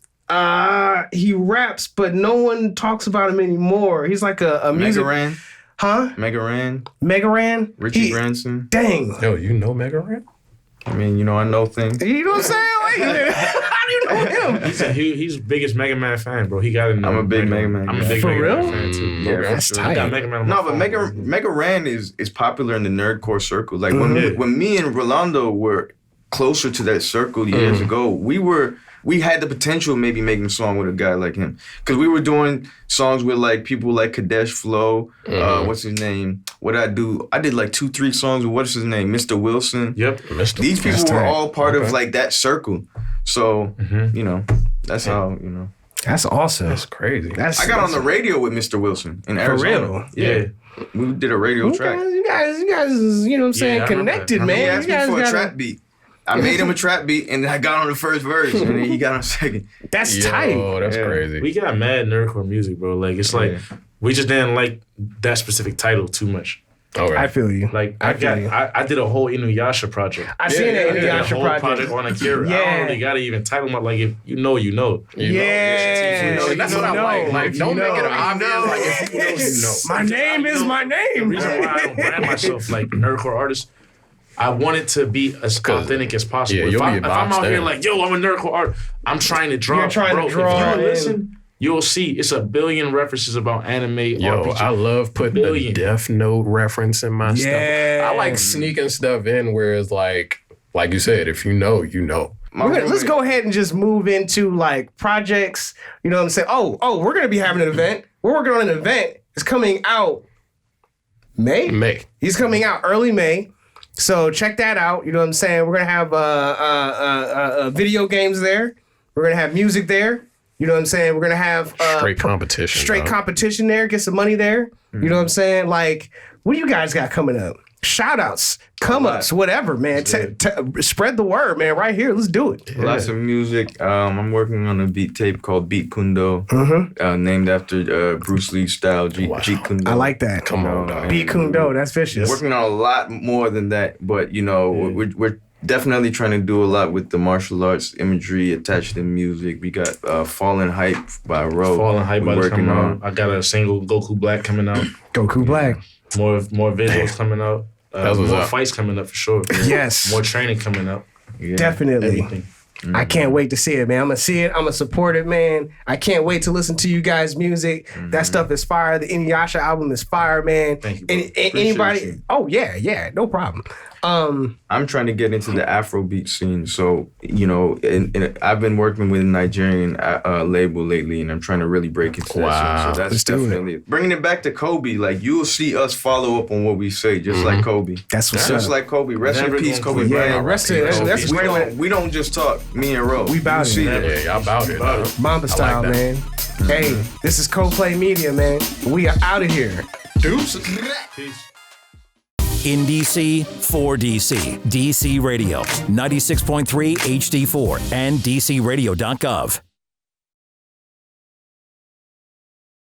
He raps, but no one talks about him anymore. He's like a music, Megaran. huh? Megaran. Megaran. Richie Branson. Dang. Yo, you know Mega Ran? I mean, you know, I know things. You know what I'm saying? Like, how do you know him? He's the biggest Mega Man fan, bro. He got it. I'm a big Mega Man I'm a fan. big For Mega real? Man fan too. Yeah, That's for sure. tight. I got Mega Man on my No, but phone, Mega Ran is popular in the nerdcore circle. Like when me and Rolando were closer to that circle years ago, we had the potential of maybe making a song with a guy like him, because we were doing songs with like people like Kadesh Flow. What's his name? I did like 2-3 songs with what's his name, Mr. Wilson. Yep. These people were tight. all part of like that circle. So you know, that's how you know. That's awesome. That's crazy. That's I got on the radio with Mr. Wilson in Arizona. real? Yeah. We did a radio track. You guys, you know what I'm saying? I remember Connected, that. man. He You asked me guys for a gotta- trap beat. I made him a trap beat, and I got on the first verse, and then he got on the second. That's tight. Oh, that's Yeah. crazy. We got mad nerdcore music, bro. Like, it's like, we just didn't like that specific title too much. Okay. I feel you. Like, I feel you. I did a whole Inuyasha project. I seen that I did a Inuyasha whole project on Akira. I Yeah. don't really gotta even title my, like, if you know, you know. Yeah. And that's what I like. Like, You don't know. make it obvious. Like, if you know, you know. My name is my The name. reason why I don't brand myself like nerdcore artist, I want it to be as authentic as possible. Yeah, if you'll I'm be out boxed here in. like, yo, I'm a nerdcore artist, I'm trying to draw. You're trying to bro, draw if you in. listen, you'll see it's a billion references about anime. Yo, RPG. I love putting Billion. the Death Note reference in my Yeah. stuff. I like sneaking stuff in where it's like you said, if you know, you know. Let's go ahead and just move into like projects. You know what I'm saying? Oh, we're gonna be having an event. We're working on an event. It's coming out May. He's coming out early May. So check that out. You know what I'm saying? We're gonna have video games there. We're gonna have music there. You know what I'm saying? We're gonna have Straight competition. straight dog. competition there. Get some money there. You know what I'm saying? Like, what do you guys got coming up? Shout outs, come ups, whatever, man. Spread the word, man. Right here, let's do it. Lots of music. I'm working on a beat tape called Beat Kundo, named after Bruce Lee style. Jeet Kundo. I like that. Come on, dog. Beat Kundo, that's vicious. Working on a lot more than that, but we're definitely trying to do a lot with the martial arts imagery attached to music. We got Fallen Hype by Ro. Fallen Hype by working coming on. out. I got a single Goku Black coming out. Goku Black. More visuals coming out. That's what's more up. fights coming up for sure. Yes. More training coming up. Yeah. Definitely. Everything. I can't wait to see it, man. I'm gonna see it. I'm gonna support it, man. I can't wait to listen to you guys' music. That stuff is fire. The Inuyasha album is fire, man. Thank you, bro. Anybody? you. Oh yeah, no problem. I'm trying to get into the Afrobeat scene, so I've been working with a Nigerian label lately, and I'm trying to really break into that scene. So that's Let's do it. definitely bringing it back to Kobe. Like you'll see us follow up on what we say, just like Kobe. That's what's Just up. like Kobe. Rest Never in peace, gonna Kobe quit. Bryant. Yeah, rest in- that's we great. we don't just talk. Me and Ro. We bout You it. see that. Yeah, y'all about it. dog. Mamba style, that. man. Hey, this is Co-Play Media, man. We are out of here. Deuces. Peace. In DC, for DC, DC Radio, 96.3 HD4, and DCRadio.gov.